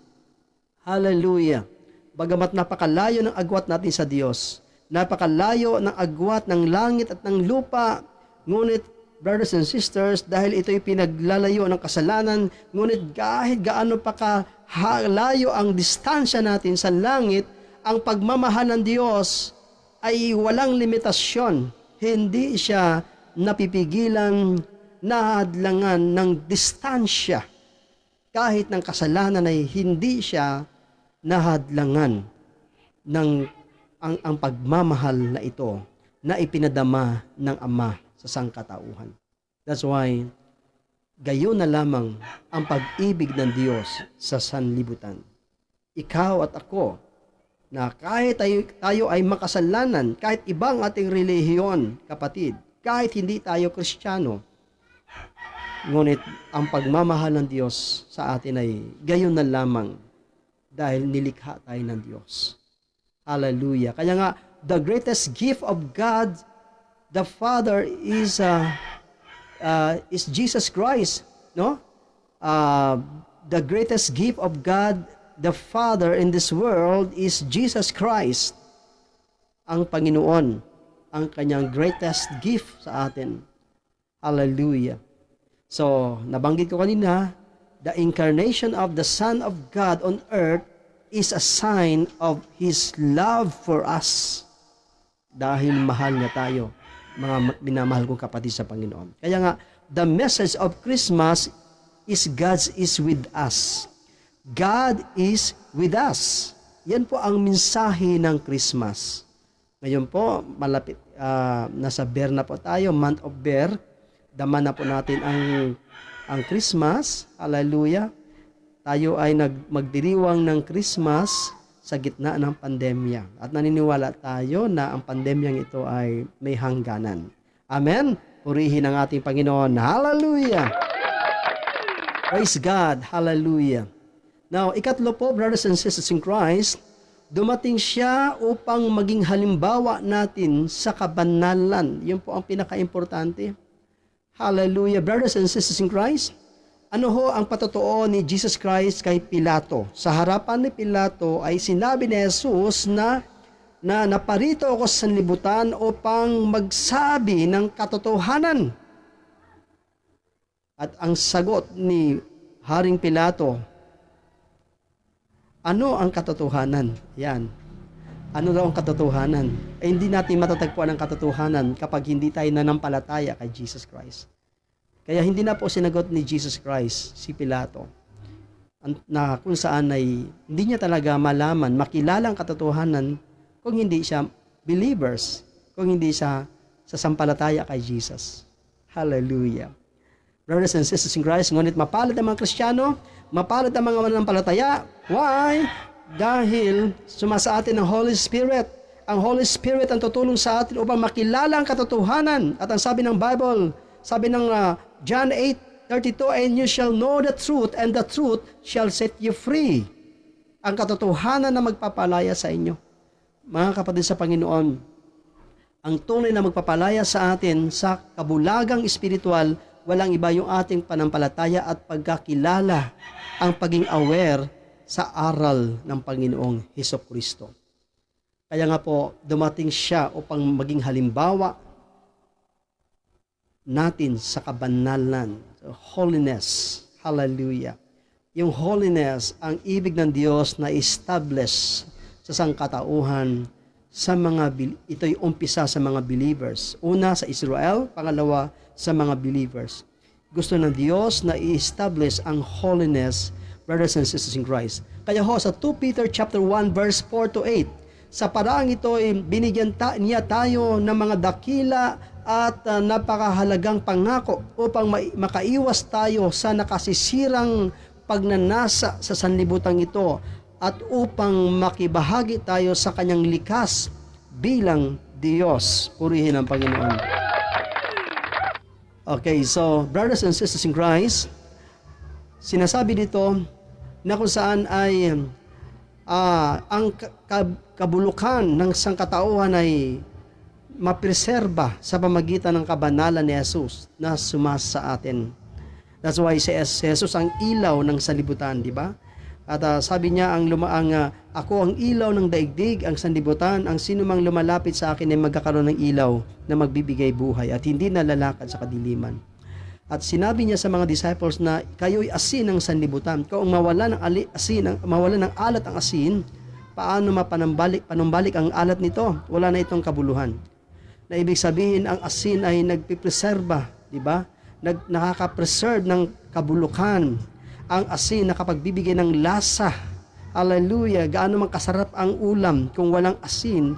Hallelujah. Bagamat napakalayo ng agwat natin sa Diyos, napakalayo ng agwat ng langit at ng lupa, ngunit brothers and sisters, dahil ito'y pinaglalayo ng kasalanan, ngunit kahit gaano pa kahalayo ang distansya natin sa langit, ang pagmamahal ng Diyos ay walang limitasyon. Hindi siya napipigilan, nahadlangan ng distansya. Kahit ng kasalanan ay hindi siya nahadlangan ng ang pagmamahal na ito na ipinadama ng Ama sa sangkatauhan. That's why, gayon na lamang ang pag-ibig ng Diyos sa sanlibutan. Ikaw at ako, na kahit tayo ay makasalanan, kahit ibang ating relihiyon, kapatid, kahit hindi tayo Kristiyano, ngunit ang pagmamahal ng Diyos sa atin ay gayon na lamang dahil nilikha tayo ng Diyos. Hallelujah. Kaya nga, the greatest gift of God, the Father, is Jesus Christ. No? The greatest gift of God, the Father, in this world is Jesus Christ. Ang Panginoon, ang kanyang greatest gift sa atin. Hallelujah. So, nabanggit ko kanina, the incarnation of the Son of God on earth is a sign of His love for us. Dahil mahal niya tayo, mga minamahal kong kapatid sa Panginoon. Kaya nga, the message of Christmas is God is with us. God is with us. Yan po ang mensahe ng Christmas. Ngayon po, malapit, nasa Bear na po tayo, month of Bear. Dama na po natin ang Christmas. Hallelujah. Tayo ay magdiriwang ng Christmas sa gitna ng pandemya. At naniniwala tayo na ang pandemyang ito ay may hangganan. Amen? Purihin ang ating Panginoon. Hallelujah! Praise God! Hallelujah! Now, ikatlo po, brothers and sisters in Christ, dumating siya upang maging halimbawa natin sa kabanalan. Yun po ang pinaka-importante. Hallelujah! Brothers and sisters in Christ, ano ho ang patotoo ni Jesus Christ kay Pilato? Sa harapan ni Pilato ay sinabi ni Jesus na naparito ako sa sanlibutan upang magsabi ng katotohanan. At ang sagot ni Haring Pilato, ano ang katotohanan? Yan. Ano daw ang katotohanan? Hindi natin matatagpuan ang katotohanan kapag hindi tayo nanampalataya kay Jesus Christ. Kaya hindi na po sinagot ni Jesus Christ si Pilato na kung saan ay hindi niya talaga malaman, makilala ang katotohanan kung hindi siya believers, kung hindi siya sasampalataya kay Jesus. Hallelujah. Brothers and sisters in Christ, ngunit mapalad ang mga Kristiyano, mapalad ang mga mananampalataya. Why? Dahil sumasa atin ang Holy Spirit. Ang Holy Spirit ang tutulong sa atin upang makilala ang katotohanan. At ang sabi ng Bible, sabi ng John 8:32, and you shall know the truth, and the truth shall set you free. Ang katotohanan na magpapalaya sa inyo. Mga kapatid sa Panginoon, ang tunay na magpapalaya sa atin sa kabulagang espiritual, walang iba yung ating panampalataya at pagkakilala, ang paging aware sa aral ng Panginoong Hesukristo. Kaya nga po, dumating siya upang maging halimbawa natin sa kabanalan, holiness. Hallelujah. Yung holiness, ang ibig ng Diyos na establish sa sangkatauhan sa ito'y umpisa sa mga believers. Una sa Israel, pangalawa sa mga believers. Gusto ng Diyos na i-establish ang holiness, brothers and sisters in Christ. Kaya ho, sa 2 Peter chapter 1 verse 4 to 8, sa paraang ito ay binigyan niya tayo ng mga dakila at napakahalagang pangako upang makaiwas tayo sa nakasisirang pagnanasa sa sanlibutan ito at upang makibahagi tayo sa kanyang likas bilang Diyos. Purihin ang Panginoon. Okay, so brothers and sisters in Christ, sinasabi dito na kung saan ay ang kabulukan ng sangkatauhan ay mapreserba sa pamagitan ng kabanalan ni Jesus na sumasa sa atin. That's why si Jesus ang ilaw ng sanlibutan, di ba? At sabi niya, ako ang ilaw ng daigdig, ang sanlibutan, ang sinumang lumalapit sa akin ay magkakaroon ng ilaw na magbibigay buhay at hindi nalalakad sa kadiliman. At sinabi niya sa mga disciples na kayo'y asin ng sanlibutan. Kung mawala ng alat ang asin, paano panumbalik ang alat nito? Wala na itong kabuluhan. Na ibig sabihin, ang asin ay nagpipreserba, di ba? Nakaka-preserve ng kabulukan. Ang asin nakapagbibigay ng lasa. Hallelujah! Gaano man kasarap ang ulam, kung walang asin,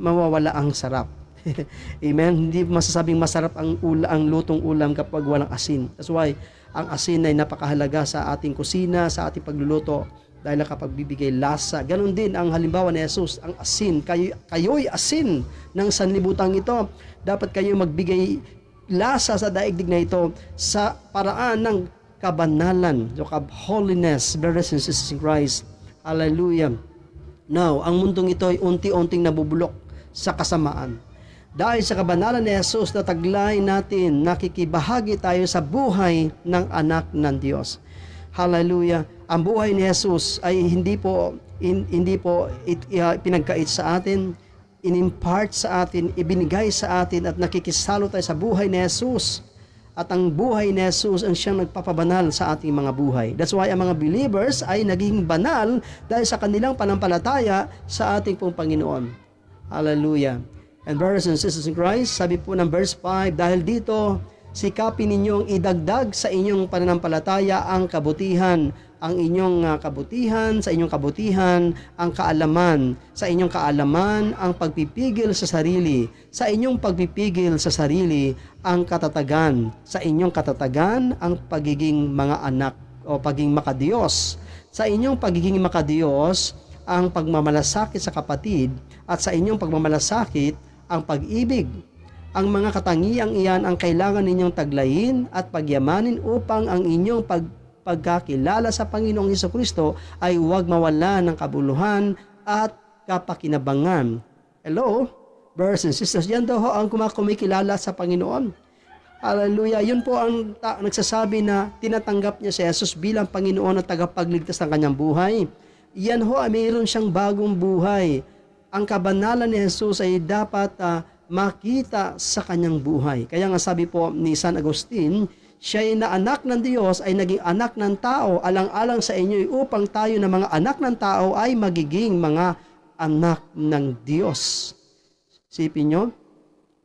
mawawala ang sarap. Amen? Hindi masasabing masarap ang lutong ulam kapag walang asin. That's why ang asin ay napakahalaga sa ating kusina, sa ating pagluluto, dahil kapag bibigay lasa. Ganon din ang halimbawa ni Jesus, ang asin. Kayo'y asin ng sanlibutan ito. Dapat kayo magbigay lasa sa daigdig na ito sa paraan ng kabanalan, so holiness, brothers and sisters in Christ. Hallelujah. Now, ang mundong ito ay unti-unting nabubulok sa kasamaan. Dahil sa kabanalan ni Jesus na taglay natin, nakikibahagi tayo sa buhay ng anak ng Diyos. Hallelujah. Ang buhay ni Jesus ay hindi po pinagkait sa atin, inimpart sa atin, ibinigay sa atin at nakikisalo tayo sa buhay ni Jesus. At ang buhay ni Jesus ang siyang nagpapabanal sa ating mga buhay. That's why ang mga believers ay naging banal dahil sa kanilang panampalataya sa ating pong Panginoon. Hallelujah. And brothers and sisters in Christ, sabi po ng verse 5, dahil dito, sikapin ninyong idagdag sa inyong pananampalataya ang kabutihan, ang inyong kabutihan, sa inyong kabutihan, ang kaalaman, sa inyong kaalaman, ang pagpipigil sa sarili, sa inyong pagpipigil sa sarili, ang katatagan, sa inyong katatagan, ang pagiging mga anak o pagiging makadiyos, sa inyong pagiging makadiyos, ang pagmamalasakit sa kapatid, at sa inyong pagmamalasakit, ang pag-ibig. Ang mga katangiang iyan ang kailangan ninyong taglayin at pagyamanin upang ang inyong pagkakilala sa Panginoong Jesucristo ay huwag mawala ng kabuluhan at kapakinabangan. Hello? Brothers and sisters, yan daw ang kumikilala sa Panginoon. Hallelujah. Yun po ang nagsasabi na tinatanggap niya si Jesus bilang Panginoon at tagapagligtas ng kanyang buhay. Yan ho, mayroon siyang bagong buhay. Ang kabanalan ni Jesus ay dapat makita sa kanyang buhay. Kaya nga sabi po ni San Agustin, siya ay na anak ng Diyos ay naging anak ng tao, alang-alang sa inyo upang tayo na mga anak ng tao ay magiging mga anak ng Diyos. Sipin nyo,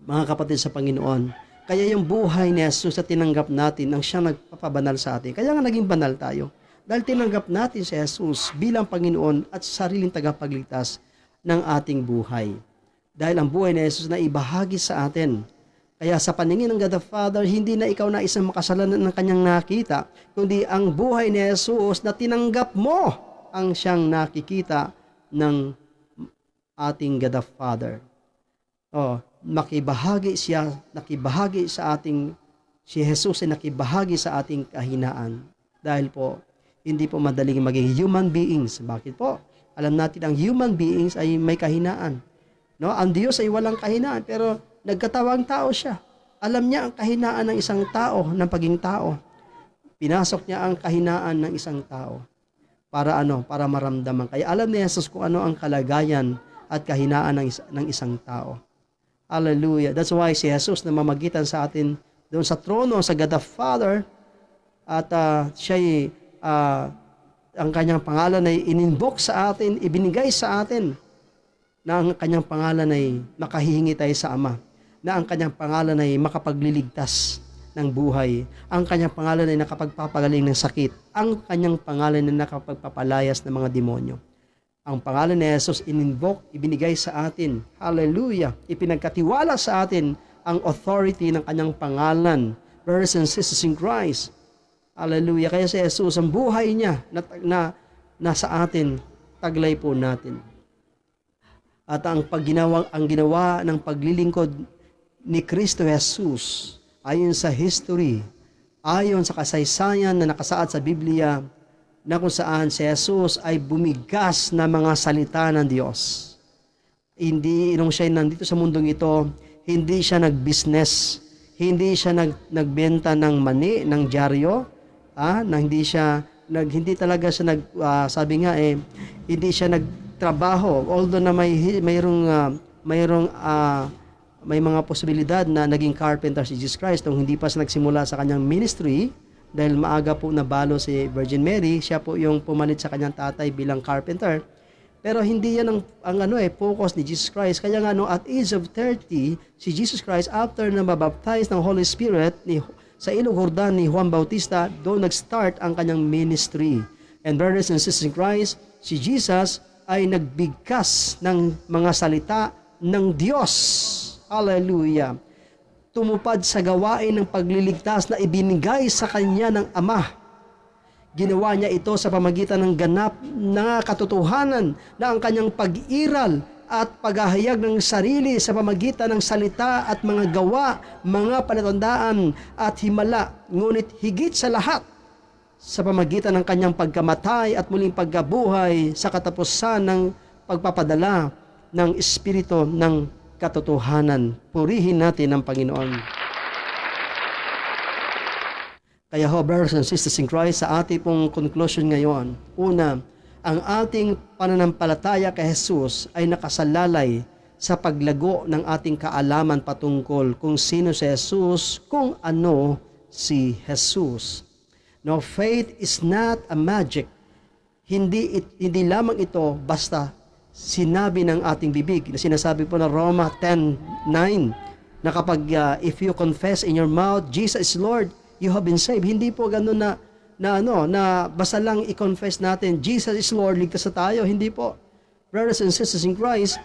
mga kapatid sa Panginoon, kaya yung buhay ni Jesus na tinanggap natin ang siyang nagpapabanal sa atin. Kaya nga naging banal tayo. Dahil tinanggap natin si Jesus bilang Panginoon at sariling tagapagligtas ng ating buhay. Dahil ang buhay ni Jesus na ibahagi sa atin. Kaya sa paningin ng God the Father, hindi na ikaw na isang makasalanan ng kanyang nakita, kundi ang buhay ni Jesus na tinanggap mo ang siyang nakikita ng ating God the Father. Nakibahagi sa ating, si Jesus ay nakibahagi sa ating kahinaan. Dahil po, hindi po madaling maging human beings. Bakit po? Alam natin ang human beings ay may kahinaan. No? Ang Diyos ay walang kahinaan, pero nagkatawang tao siya. Alam niya ang kahinaan ng isang tao, ng pagiging tao. Pinasok niya ang kahinaan ng isang tao. Para ano? Para maramdaman. Kaya alam ni Jesus kung ano ang kalagayan at kahinaan ng isang tao. Hallelujah. That's why si Jesus na mamagitan sa atin doon sa trono, sa God the Father, at siya'y ang kanyang pangalan ay ininvoke sa atin, ibinigay sa atin na ang kanyang pangalan ay makahihingi tayo sa Ama, na ang kanyang pangalan ay makapagliligtas ng buhay, ang kanyang pangalan ay nakapagpapagaling ng sakit, ang kanyang pangalan ay nakapagpapalayas ng mga demonyo. Ang pangalan ni Jesus ininvoke, ibinigay sa atin. Hallelujah! Ipinagkatiwala sa atin ang authority ng kanyang pangalan. Brothers and sisters in Christ. Hallelujah. Kaya si Jesus, ang buhay niya na nasa atin, taglay po natin. At ang ginawa ng paglilingkod ni Kristo Jesus, ayon sa history, ayon sa kasaysayan na nakasaad sa Biblia, na kung saan si Jesus ay bumigas na mga salita ng Diyos. Hindi, nung siya nandito sa mundong ito, hindi siya nag-business, hindi siya nagbenta ng mani, ng dyaryo, hindi talaga siya sabi nga hindi siya nagtrabaho, although na may mga posibilidad na naging carpenter si Jesus Christ nung hindi pa siya nagsimula sa kanyang ministry, dahil maaga po nabalo si Virgin Mary, siya po yung pumalit sa kanyang tatay bilang carpenter. Pero hindi yan ang focus ni Jesus Christ. Kaya nga at age of 30, si Jesus Christ, after na mabaptize ng Holy Spirit sa ilog Jordan ni Juan Bautista, doon nag-start ang kanyang ministry. And brothers and sisters in Christ, si Jesus ay nagbigkas ng mga salita ng Diyos. Hallelujah. Tumupad sa gawain ng pagliligtas na ibinigay sa kanya ng Ama. Ginawa niya ito sa pamagitan ng ganap na katotohanan na ang kanyang pag-iral at paghahayag ng sarili sa pamagitan ng salita at mga gawa, mga palatandaan at himala. Ngunit higit sa lahat, sa pamagitan ng kanyang pagkamatay at muling pagkabuhay sa katapusan ng pagpapadala ng Espiritu ng katotohanan. Purihin natin ang Panginoon. Kaya ho, brothers and sisters in Christ, sa ating pong conclusion ngayon, una, ang ating pananampalataya kay Jesus ay nakasalalay sa paglago ng ating kaalaman patungkol kung sino si Jesus, kung ano si Jesus. No, faith is not a magic. Hindi lamang ito basta sinabi ng ating bibig. Na sinasabi po na Roma 10:9 na kapag if you confess in your mouth Jesus is Lord, you have been saved. Hindi po ganoon na basta lang i-confess natin Jesus is Lord, ligtas na tayo. Hindi po. Brothers and sisters in Christ,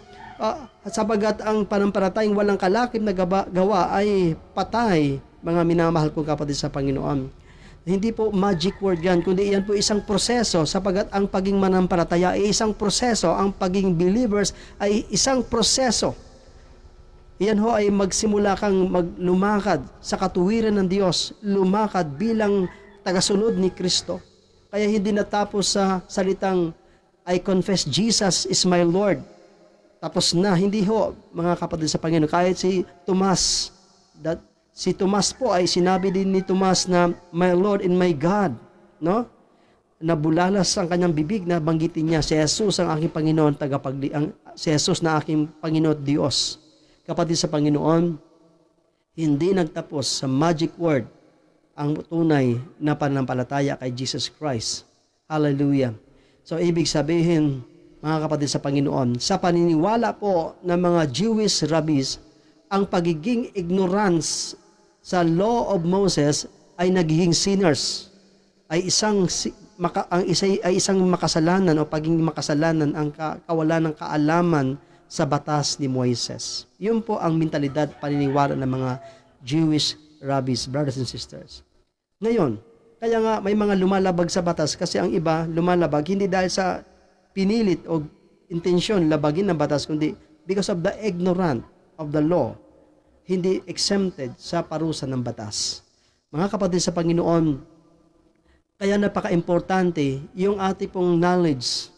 sapagat ang pananampalatayang walang kalakip na gawa ay patay, mga minamahal kong kapatid sa Panginoon. Hindi po magic word yan, kundi yan po isang proseso, sapagat ang paging mananampalataya ay isang proseso, ang paging believers ay isang proseso. Yan ho ay magsimula kang maglumakad sa katuwiran ng Diyos, lumakad bilang tagasunod ni Kristo. Kaya hindi natapos sa salitang I confess Jesus is my Lord. Tapos na, hindi ho, mga kapatid sa Panginoon. Kahit si Tomas po ay sinabi din ni Tomas na my Lord and my God, no? Nabulalas ang kanyang bibig na banggitin niya si Jesus ang aking Panginoon, si Jesus na aking Panginoon at Diyos. Kapatid sa Panginoon, hindi nagtapos sa magic word ang tunay na pananampalataya kay Jesus Christ. Hallelujah. So, ibig sabihin, mga kapatid sa Panginoon, sa paniniwala po ng mga Jewish rabbis, ang pagiging ignorance sa law of Moses ay nagiging sinners. Ay isang makasalanan o pagiging makasalanan ang kawalan ng kaalaman sa batas ni Moises. Yun po ang mentalidad, paniniwala ng mga Jewish rabbis, brothers and sisters. Ngayon, kaya nga may mga lumalabag sa batas kasi ang iba lumalabag hindi dahil sa pinilit o intensyon labagin ng batas, kundi because of the ignorant of the law, hindi exempted sa parusa ng batas. Mga kapatid sa Panginoon, kaya napaka-importante yung ating pong knowledge,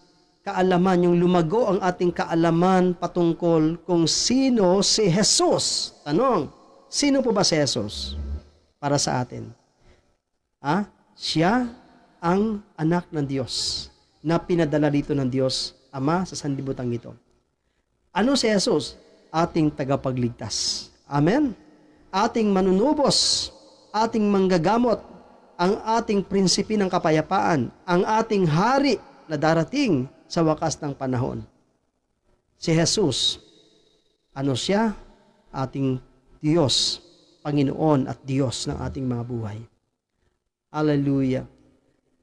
kaalaman, yung lumago ang ating kaalaman patungkol kung sino si Jesus. Tanong, sino po ba si Jesus para sa atin? Siya ang anak ng Diyos na pinadala dito ng Diyos Ama sa sanlibutan ito. Ano si Jesus? Ating tagapagligtas. Amen? Ating manunubos, ating manggagamot, ang ating prinsipi ng kapayapaan, ang ating hari na darating sa wakas ng panahon. Si Jesus, ano siya? Ating Diyos, Panginoon at Diyos ng ating mga buhay. Hallelujah.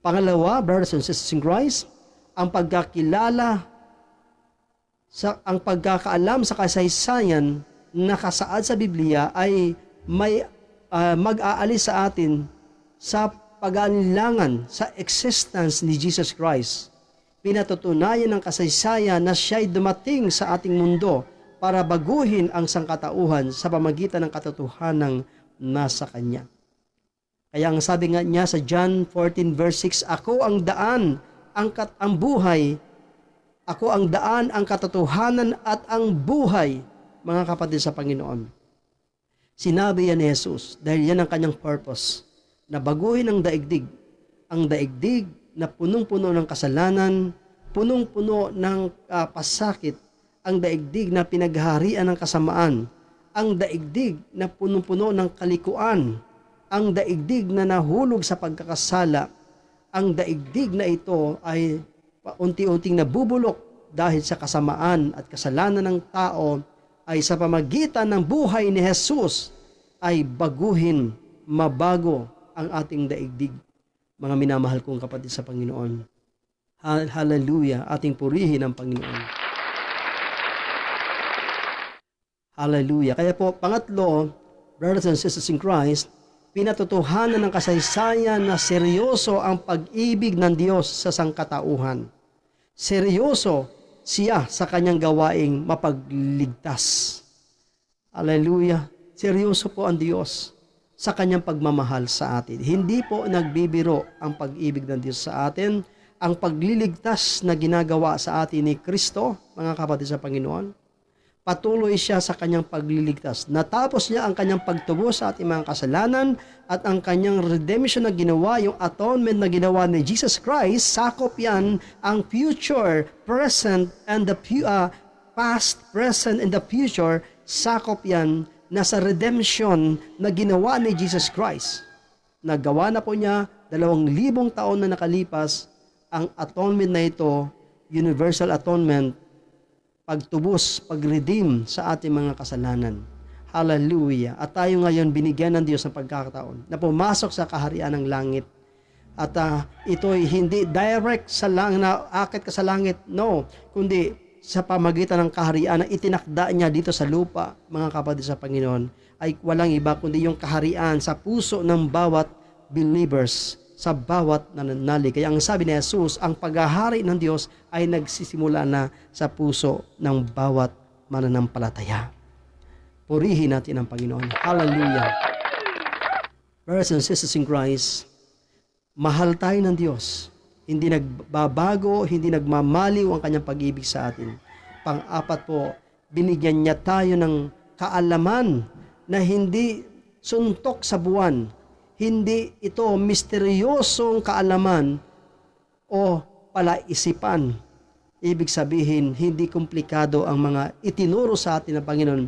Pangalawa, brothers and sisters in Christ, ang pagkakilala, ang pagkakaalam sa kasaysayan na kasaad sa Biblia ay may mag-aalis sa atin sa pag-anilangan sa existence ni Jesus Christ. Pinatutunayan ng kasaysayan na siya'y dumating sa ating mundo para baguhin ang sangkatauhan sa pamagitan ng katotohanang nasa Kanya. Kaya ang sabi nga niya sa John 14 verse 6, ako ang daan, ang buhay, ako ang daan, ang katotohanan at ang buhay, mga kapatid sa Panginoon. Sinabi yan ni Jesus dahil yan ang kanyang purpose, na baguhin ang daigdig na punong-puno ng kasalanan, punong-puno ng pasakit, ang daigdig na pinaghaharian ng kasamaan, ang daigdig na punong-puno ng kalikuan, ang daigdig na nahulog sa pagkakasala, ang daigdig na ito ay unti-unting nabubulok dahil sa kasamaan at kasalanan ng tao, ay sa pamagitan ng buhay ni Jesus ay baguhin, mabago ang ating daigdig. Mga minamahal kong kapatid sa Panginoon. Hallelujah, ating purihin ang Panginoon. Hallelujah. Kaya po, pangatlo, brothers and sisters in Christ, pinatutuhanan ng kasaysayan na seryoso ang pag-ibig ng Diyos sa sangkatauhan. Seryoso siya sa kanyang gawaing mapagligtas. Hallelujah. Seryoso po ang Diyos sa kanyang pagmamahal sa atin. Hindi po nagbibiro ang pag-ibig ng Diyos sa atin. Ang pagliligtas na ginagawa sa atin ni Kristo, mga kapatid sa Panginoon, patuloy siya sa kanyang pagliligtas. Natapos niya ang kanyang pagtubos sa ating mga kasalanan at ang kanyang redemption na ginawa, yung atonement na ginawa ni Jesus Christ, sakop yan ang future, present, and the past, present, and the future, sakop yan nasa redemption na ginawa ni Jesus Christ. Nagawa na po niya 2,000 taon na nakalipas ang atonement na ito, universal atonement, pagtubos, pag-redeem sa ating mga kasalanan. Hallelujah. At tayo ngayon binigyan ng Diyos ng pagkakataon na pumasok sa kaharian ng langit. At ito'y hindi direct sa langit, na akit ka sa langit, no, kundi sa pamagitan ng kaharian na itinakda niya dito sa lupa, mga kapatid sa Panginoon, ay walang iba kundi yung kaharian sa puso ng bawat believers, sa bawat nananalig. Kaya ang sabi ni Jesus, ang paghahari ng Diyos ay nagsisimula na sa puso ng bawat mananampalataya. Purihin natin ang Panginoon. Hallelujah. Brothers and sisters in Christ, mahal tayo ng Diyos. Hindi nagbabago, hindi nagmamaliw ang kanyang pag-ibig sa atin. Pang-apat po, binigyan niya tayo ng kaalaman na hindi suntok sa buwan. Hindi ito misteryosong kaalaman o palaisipan. Ibig sabihin, hindi komplikado ang mga itinuro sa atin ng Panginoon.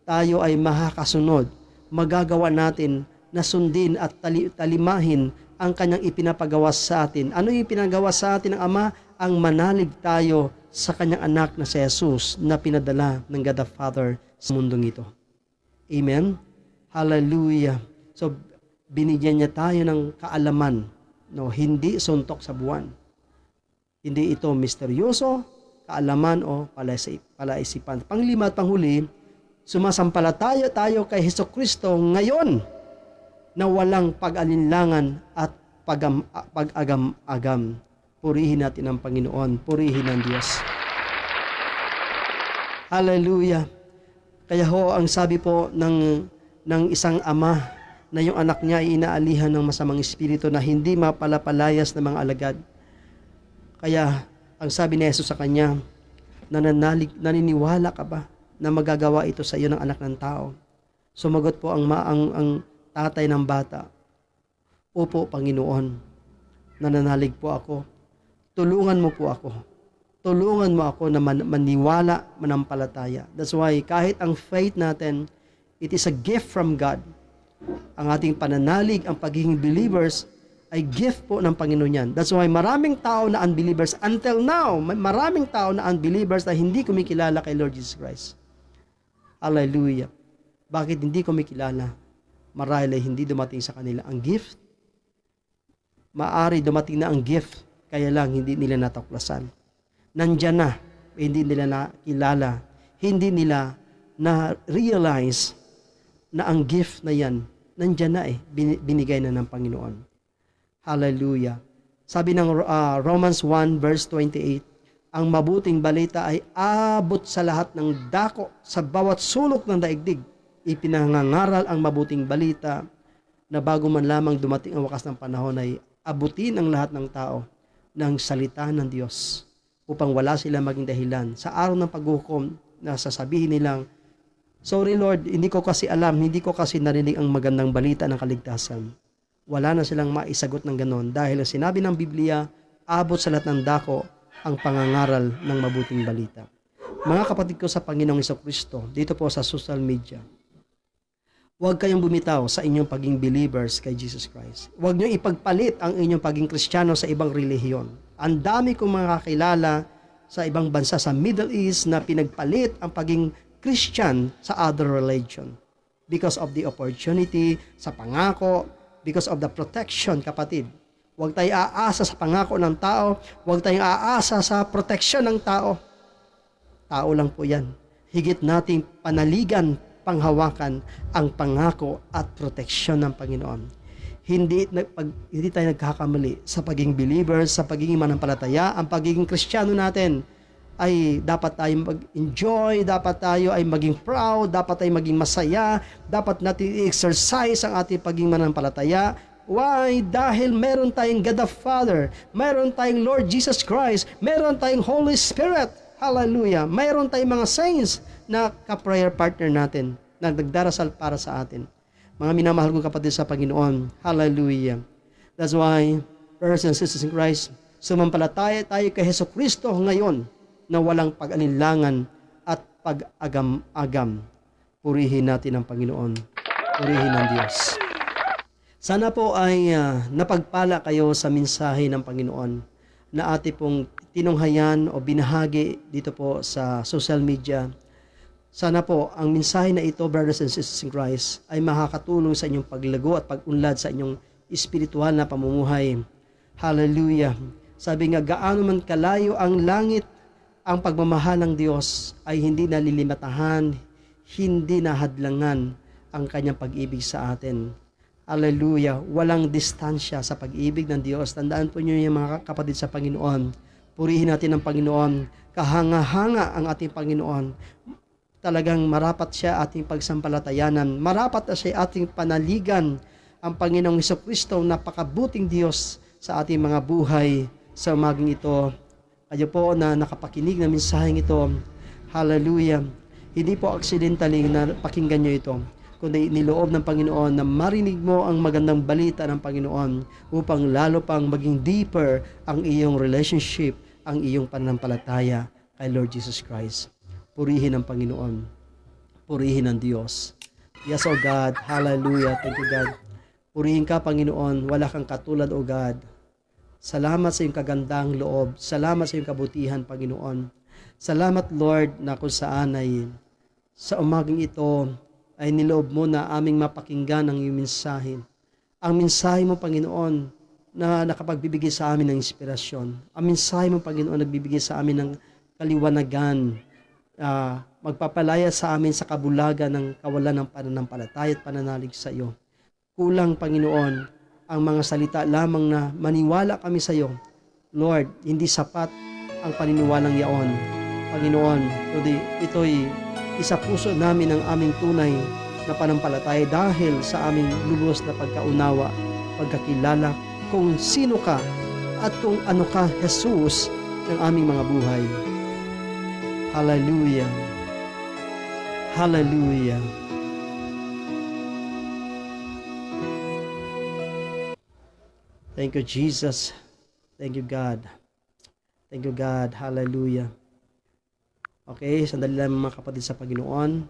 Tayo ay makakasunod. Magagawa natin na sundin at talimahin ang kanyang ipinapagawa sa atin. Ano yung ipinagawa sa atin ng Ama? Ang manalig tayo sa kanyang anak na si Jesus na pinadala ng God the Father sa mundong ito. Amen? Hallelujah. So, binigyan niya tayo ng kaalaman, no? Hindi suntok sa buwan. Hindi ito misteryoso, kaalaman o palaisipan. Panglima at panghuli, sumasampalataya tayo kay Hesukristo ngayon na walang pag-alinlangan at pag-agam-agam. Purihin natin ang Panginoon. Purihin ang Diyos. Hallelujah. Kaya ho, ang sabi po ng isang ama na yung anak niya ay inaalihan ng masamang espiritu na hindi mapalapalayas ng mga alagad. Kaya, ang sabi ni Jesus sa kanya, naniniwala ka ba na magagawa ito sa iyo ng anak ng tao? Sumagot po ang tatay ng bata, opo, Panginoon, nananalig po ako. Tulungan mo po ako. Tulungan mo ako na maniwala, manampalataya. That's why kahit ang faith natin, it is a gift from God. Ang ating pananalig, ang pagiging believers, ay gift po ng Panginoon yan. That's why maraming tao na unbelievers, until now, maraming tao na unbelievers na hindi kumikilala kay Lord Jesus Christ. Hallelujah. Bakit hindi kumikilala? Marahil ay hindi dumating sa kanila ang gift. Maari dumating na ang gift, kaya lang hindi nila natuklasan. Nandyan na, hindi nila nakilala, hindi nila na-realize na ang gift na yan, nandyan na binigay na ng Panginoon. Hallelujah. Sabi ng Romans 1 verse 28, ang mabuting balita ay abot sa lahat ng dako, sa bawat sulok ng daigdig. Ipinangangaral ang mabuting balita na bago man lamang dumating ang wakas ng panahon ay abutin ang lahat ng tao ng salita ng Diyos upang wala sila maging dahilan sa araw ng paghukom na sasabihin nilang, sorry Lord, hindi ko kasi alam, hindi ko kasi narinig ang magandang balita ng kaligtasan. Wala na silang maisagot ng ganon dahil sinabi ng Biblia, abot sa lahat ng dako ang pangangaral ng mabuting balita. Mga kapatid ko sa Panginoong Hesukristo, dito po sa social media, huwag kayong bumitaw sa inyong pagiging believers kay Jesus Christ. Huwag niyo ipagpalit ang inyong pagiging Kristiyano sa ibang relihiyon. Ang dami kong mga kakilala sa ibang bansa sa Middle East na pinagpalit ang pagiging Christian sa other religion. Because of the opportunity, sa pangako, because of the protection, kapatid. Huwag tayong aasa sa pangako ng tao, huwag tayong aasa sa protection ng tao. Tao lang po yan. higit nating panaligan, panghawakan ang pangako at proteksyon ng Panginoon. Hindi tayo nagkakamali sa pagiging believer, sa pagiging manampalataya, ang pagiging Kristiyano natin ay dapat tayo mag-enjoy, dapat tayo ay maging proud, dapat tayo maging masaya, dapat natin i-exercise ang ating pagiging manampalataya. Why? Dahil meron tayong God the Father, meron tayong Lord Jesus Christ, meron tayong Holy Spirit. Hallelujah. Meron tayong mga saints na ka-prayer partner natin na nagdarasal para sa atin. Mga minamahal kong kapatid sa Panginoon. Hallelujah. That's why, brothers and sisters in Christ, sumampalataya tayo kay Jesucristo ngayon na walang pag-alinlangan at pag-agam-agam. Purihin natin ang Panginoon. Purihin ang Diyos. Sana po ay napagpala kayo sa mensahe ng Panginoon na ate pong tinunghayan o binahagi dito po sa social media. Sana po ang mensahe na ito, brothers and sisters in Christ, ay makakatulong sa inyong paglago at pag-unlad sa inyong espiritual na pamumuhay. Hallelujah! Sabi nga, gaano man kalayo ang langit, ang pagmamahal ng Diyos ay hindi nalilimatahan, hindi nahadlangan ang kanyang pag-ibig sa atin. Hallelujah! Walang distansya sa pag-ibig ng Diyos. Tandaan po niyo yung mga kapatid sa Panginoon. Purihin natin ang Panginoon. Kahanga-hanga ang ating Panginoon. Talagang marapat siya ating pagsampalatayanan. Marapat na siya ating panaligan. Ang Panginoong Jesucristo, napakabuting Diyos sa ating mga buhay sa umaging ito. Kayo po na nakapakinig ng mensaheng ito. Hallelujah! Hindi po accidentally na pakinggan nyo ito, kundi niloob ng Panginoon na marinig mo ang magandang balita ng Panginoon upang lalo pang maging deeper ang iyong relationship, ang iyong pananampalataya kay Lord Jesus Christ. Purihin ang Panginoon. Purihin ang Diyos. Yes, O God. Hallelujah. Thank you, God. Purihin ka, Panginoon. Wala kang katulad, O God. Salamat sa iyong kagandang loob. Salamat sa iyong kabutihan, Panginoon. Salamat, Lord, na kung saan ay sa umaging ito ay niloob mo na aming mapakinggan ang iyong mensahe. Ang mensahe mo, Panginoon, na nakapagbibigay sa amin ng inspirasyon. Ang mensahe mo, Panginoon, nagbibigay sa amin ng kaliwanagan, magpapalaya sa amin sa kabulagan ng kawalan ng pananampalataya at pananalig sa iyo. Kulang, Panginoon, ang mga salita lamang na maniwala kami sa iyo. Lord, hindi sapat ang paniniwalang yaon. Panginoon, kundi ito'y isa puso namin ang aming tunay na panampalataya dahil sa aming lubos na pagkaunawa, pagkakilala kung sino ka at kung ano ka, Jesus, ng aming mga buhay. Hallelujah. Hallelujah. Thank you, Jesus. Thank you, God. Thank you, God. Hallelujah. Okay, sandali lang mga kapatid sa Panginoon.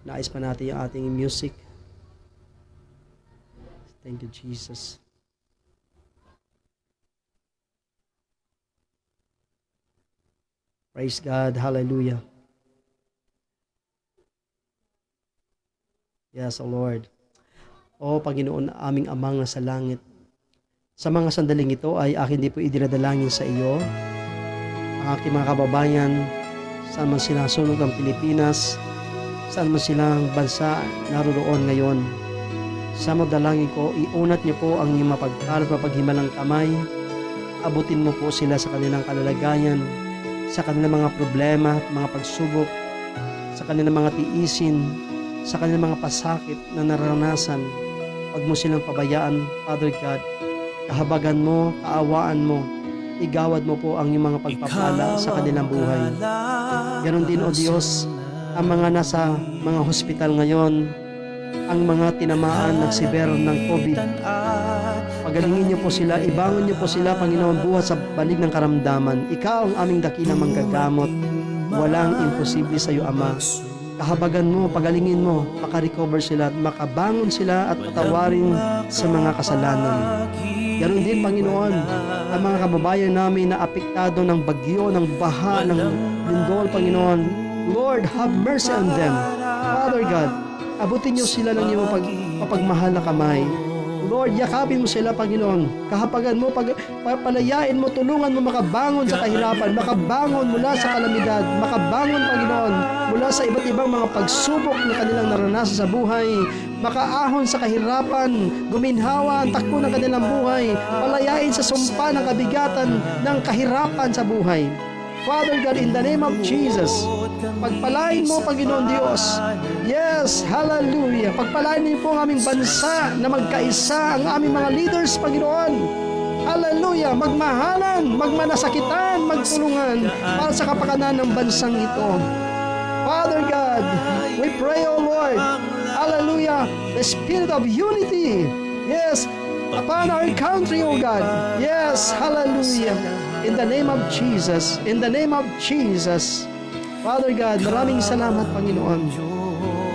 Naayos pa natin yung ating music. Thank you, Jesus. Praise God. Hallelujah. Yes, O Lord. O Panginoon, aming amang nasa langit. Sa mga sandaling ito ay akin din po idinadalangin sa iyo. Ang aking mga kababayan, saan man sila sunog ang Pilipinas, saan man silang bansa naroon ngayon. Sa madalangin ko, iunat niyo po ang iyong mapagkalat mapaghimalang kamay. Abutin mo po sila sa kanilang kalalagayan, sa kanilang mga problema at mga pagsubok, sa kanilang mga tiisin, sa kanilang mga pasakit na naranasan. Huwag mo silang pabayaan, Father God. Kahabagan mo, kaawaan mo, igawad mo po ang iyong mga pagpapala sa kanilang buhay. Ganon din, O Diyos, ang mga nasa mga hospital ngayon, ang mga tinamaan ng severe ng COVID. Pagalingin niyo po sila, ibangon niyo po sila, Panginoon, buhat sa balik ng karamdaman. Ikaw ang aming dakilang manggagamot. Walang imposible sa iyo, Ama. Kahabagan mo, pagalingin mo, makarecover sila at makabangon sila at patawarin sa mga kasalanan. Ganon din, Panginoon, ang mga kababayan namin na apektado ng bagyo, ng baha, ng lindol, Panginoon. Lord, have mercy on them. Father God, abutin niyo sila ng iyong mapagmahal na kamay. Lord, yakapin mo sila, Panginoon. Kahapagan mo, palayain mo, tulungan mo makabangon sa kahirapan, makabangon mula sa kalamidad, makabangon, Panginoon, mula sa iba't ibang mga pagsubok na kanilang naranasan sa buhay, makaahon sa kahirapan, guminhawa ang takbo ng kanilang buhay, palayain sa sumpa ng kabigatan ng kahirapan sa buhay. Father God, in the name of Jesus, pagpalain mo, Panginoon Diyos. Yes, hallelujah. Pagpalain niyo po ang aming bansa na magkaisa ang aming mga leaders, Panginoon. Hallelujah. Magmahalan, magmanasakitan, magtulungan para sa kapakanan ng bansang ito. Father God, we pray, O Lord, hallelujah, the spirit of unity, yes, upon our country, O God. Yes, hallelujah. In the name of Jesus, in the name of Jesus. Father God, maraming salamat, Panginoon.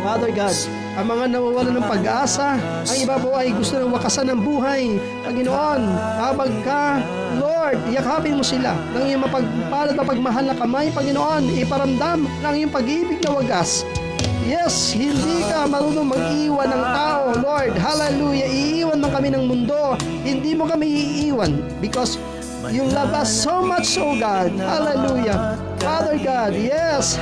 Father God, ang mga nawawalan ng pag-asa, ang iba po ay gusto ng wakasan ng buhay. Panginoon, habag ka, Lord, yakapin mo sila ng iyong mapagpalad, mapagmahal na kamay, Panginoon, iparamdam ng iyong pag-ibig na wagas. Yes, hindi ka marunong mag-iwan ng tao, Lord. Hallelujah. Iiwan man kami ng mundo. Hindi mo kami iiwan because you love us so much, oh God. Hallelujah. Father God, yes.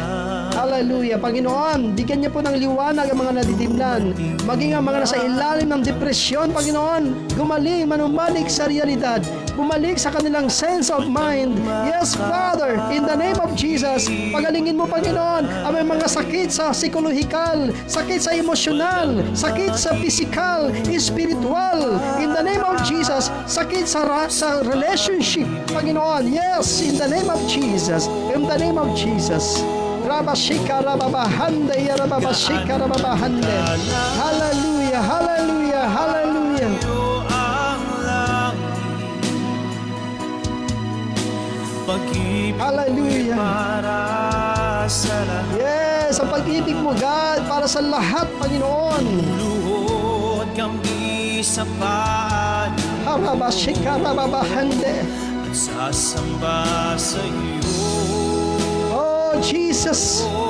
Hallelujah. Panginoon, bigyan niyo po ng liwanag ang mga nadidimlan. Maging ang mga nasa ilalim ng depresyon, Panginoon, gumaling, manumalik sa realidad. Bumalik sa kanilang sense of mind. Yes, Father, in the name of Jesus, pagalingin mo, Panginoon, ang may mga sakit sa psikolohikal, sakit sa emosyonal, sakit sa physical, spiritual. In the name of Jesus, sakit sa relationship, Panginoon. Yes, in the name of Jesus. In the name of Jesus. Rabashika rababahande, rababashika rababahande. Hallelujah, hallelujah, hallelujah. Hallelujah. Yes, ang pag-ibig mo, God, para sa lahat, Panginoon. Luhod kami sa paan, Rabashika rababahande. at sasamba sa iyo. Oh, Jesus. O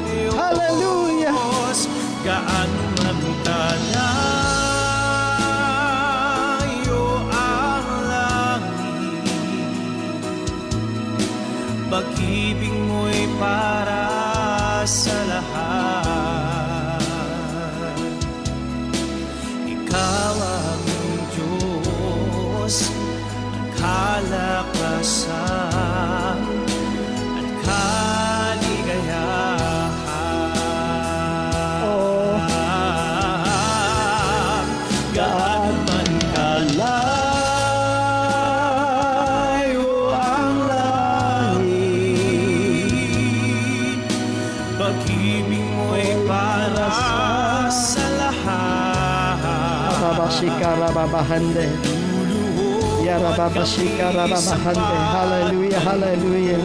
Diyos, Hallelujah. gaano man kalayo ang langit, pag-ibig mo'y para sa lahat. Ikaw ang Diyos, ang kalakasan at kaligayahan. Oh, Gaano man kalayo ang langit, pag-ibig mo'y para sa lahat. Rabashika rababahande. Yarababashika rababahande. Hallelujah, hallelujah.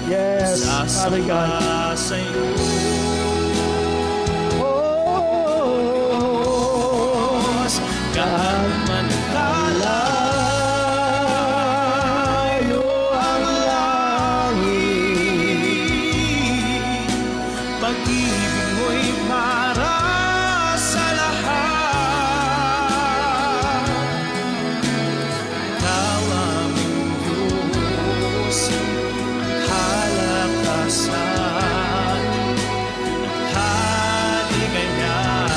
Yes, Father God. Sasamba sa iyo. Oh, Gaano man kalayo ang langit, pag-ibig mo'y para sa lahat. Ikaw ang Diyos, ang kalakasan at kaligayahan.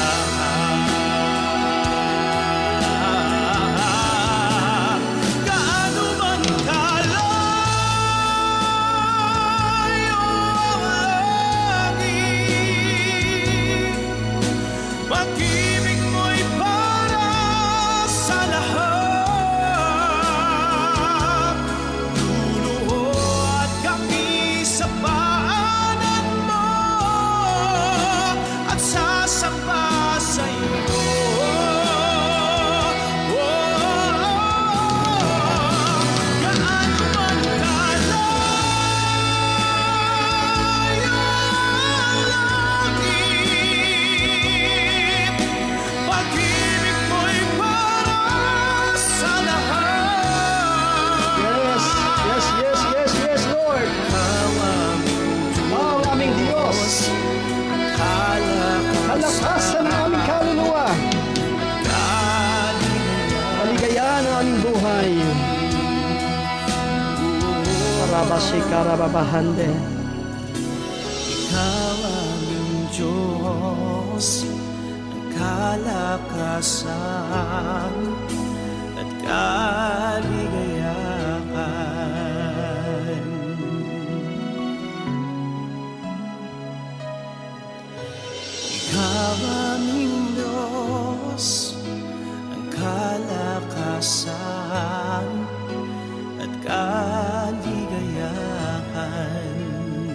Basikara babahande. Ikaw aming Diyos, ang kalakasan at kaligayahan. Ikaw aming Diyos, ang kalakasan at kaligayahan.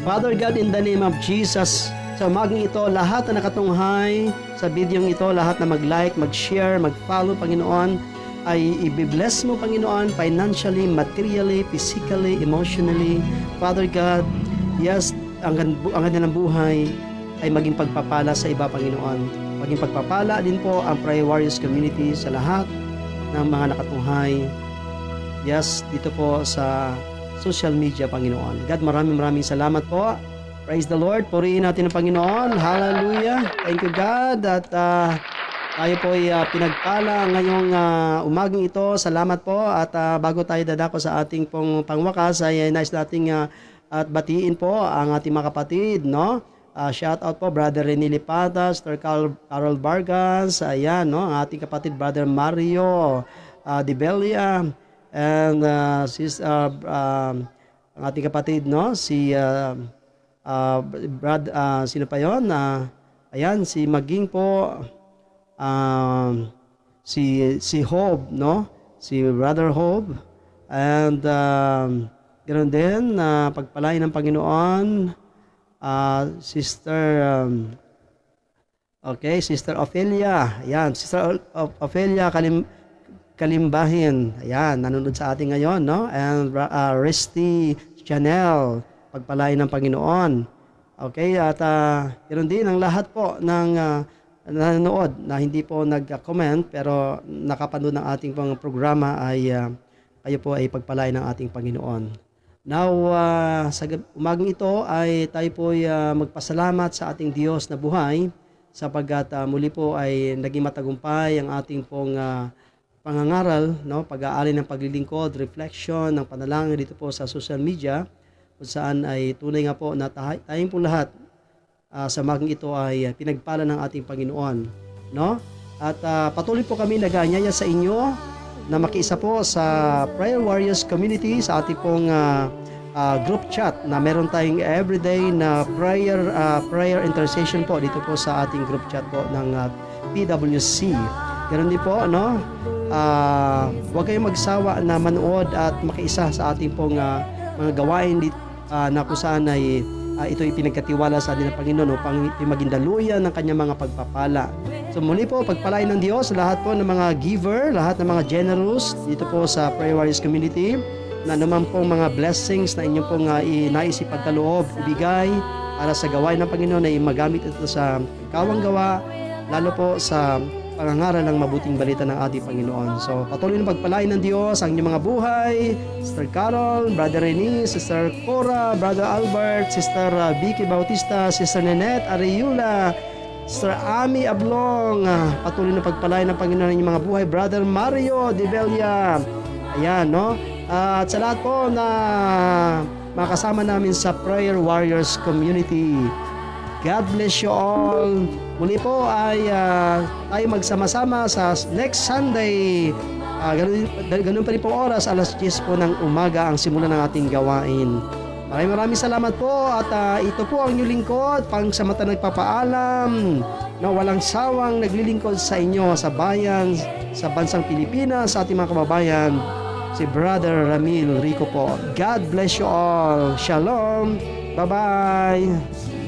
Father God, in the name of Jesus, sa umagang ito, lahat na nakatunghay sa videong ito, lahat na mag-like, mag-share, mag-follow, Panginoon, ay i-bless mo, Panginoon, financially, materially, physically, emotionally. Father God, yes, ang kanilang buhay ay maging pagpapala sa iba, Panginoon. Maging pagpapala din po ang Prayer Warriors community sa lahat ng mga nakatunghay. Yes, dito po sa social media, Panginoon. God, maraming salamat po. Praise the Lord. Purihin natin ang Panginoon. Hallelujah. Thank you, God. At tayo po ay pinagpala ngayong umagang ito. Salamat po. At bago tayo dadako sa ating pong pangwakas, ay nais nating at batiin po ang ating mga kapatid, no? Shout out po, Brother Rene Lipata, Sister Carol Vargas, ayan, no? Ang ating kapatid, Brother Mario Dibelia, and ang ating kapatid, no? Si sino pa yun? Ayan, si Maging po, si Hob, no? Si Brother Hob, and ganoon din, pagpalain ng Panginoon, Sister Sister Ophelia. Ayan, Sister Ophelia Kalimbahin. Ayan, nanonood sa atin ngayon, no? And Resty Chanel, pagpalain ng Panginoon. Okay, at ganoon din ang lahat po ng nanonood na hindi po nag-comment pero nakapanood ng ating pang programa ay kayo po ay pagpalain ng ating Panginoon. Now, sa umagang ito ay tayo po ay magpasalamat sa ating Diyos na buhay sapagkat muli po ay naging matagumpay ang ating pong pangangaral, no? Pag-aali ng paglilingkod, reflection, ng panalangin dito po sa social media kung saan ay tunay nga po na tayong po lahat sa umagang ito ay pinagpala ng ating Panginoon, no? At patuloy po kami nag-aanyaya sa inyo na makiisa po sa Prayer Warriors community sa ating pong group chat na meron tayong everyday na prayer intercession po dito po sa ating group chat po ng PWC. Ganoon din po, no? Huwag kayong magsawa na manood at makiisa sa ating pong mga gawain na kung saan ay ito ipinagkatiwala sa atin ng Panginoon upang maging daluyan ng kanyang mga pagpapala. So muli po, pagpalain ng Diyos lahat po ng mga giver, lahat ng mga generous dito po sa Prayer Warriors community na naman pong mga blessings na inyong pong nais ipagkaloob, ibigay para sa gawain ng Panginoon ay magamit ito sa kawang gawa, lalo po sa pangangaral ng mabuting balita ng ating Panginoon. So, patuloy na pagpalain ng Diyos ang inyong mga buhay. Sister Carol, Brother Rene, Sister Cora, Brother Albert, Sister Vicky Bautista, Sister Nenette Ariula, Sister Ami Ablong. Patuloy na pagpalain ng Panginoon ang inyong mga buhay. Brother Mario Dibelia. Ayan, no? At sa lahat po na makasama namin sa Prayer Warriors community, God bless you all. Muli po ay tayo magsama-sama sa next Sunday. Ganun pa rin po oras, alas 10 po ng umaga ang simula ng ating gawain. Maraming salamat po at ito po ang inyong lingkod, pangsamata nagpapaalam na walang sawang naglilingkod sa inyo sa bayan, sa bansang Pilipinas, sa ating mga kababayan, si Brother Ramil Rico po. God bless you all. Shalom. Bye-bye.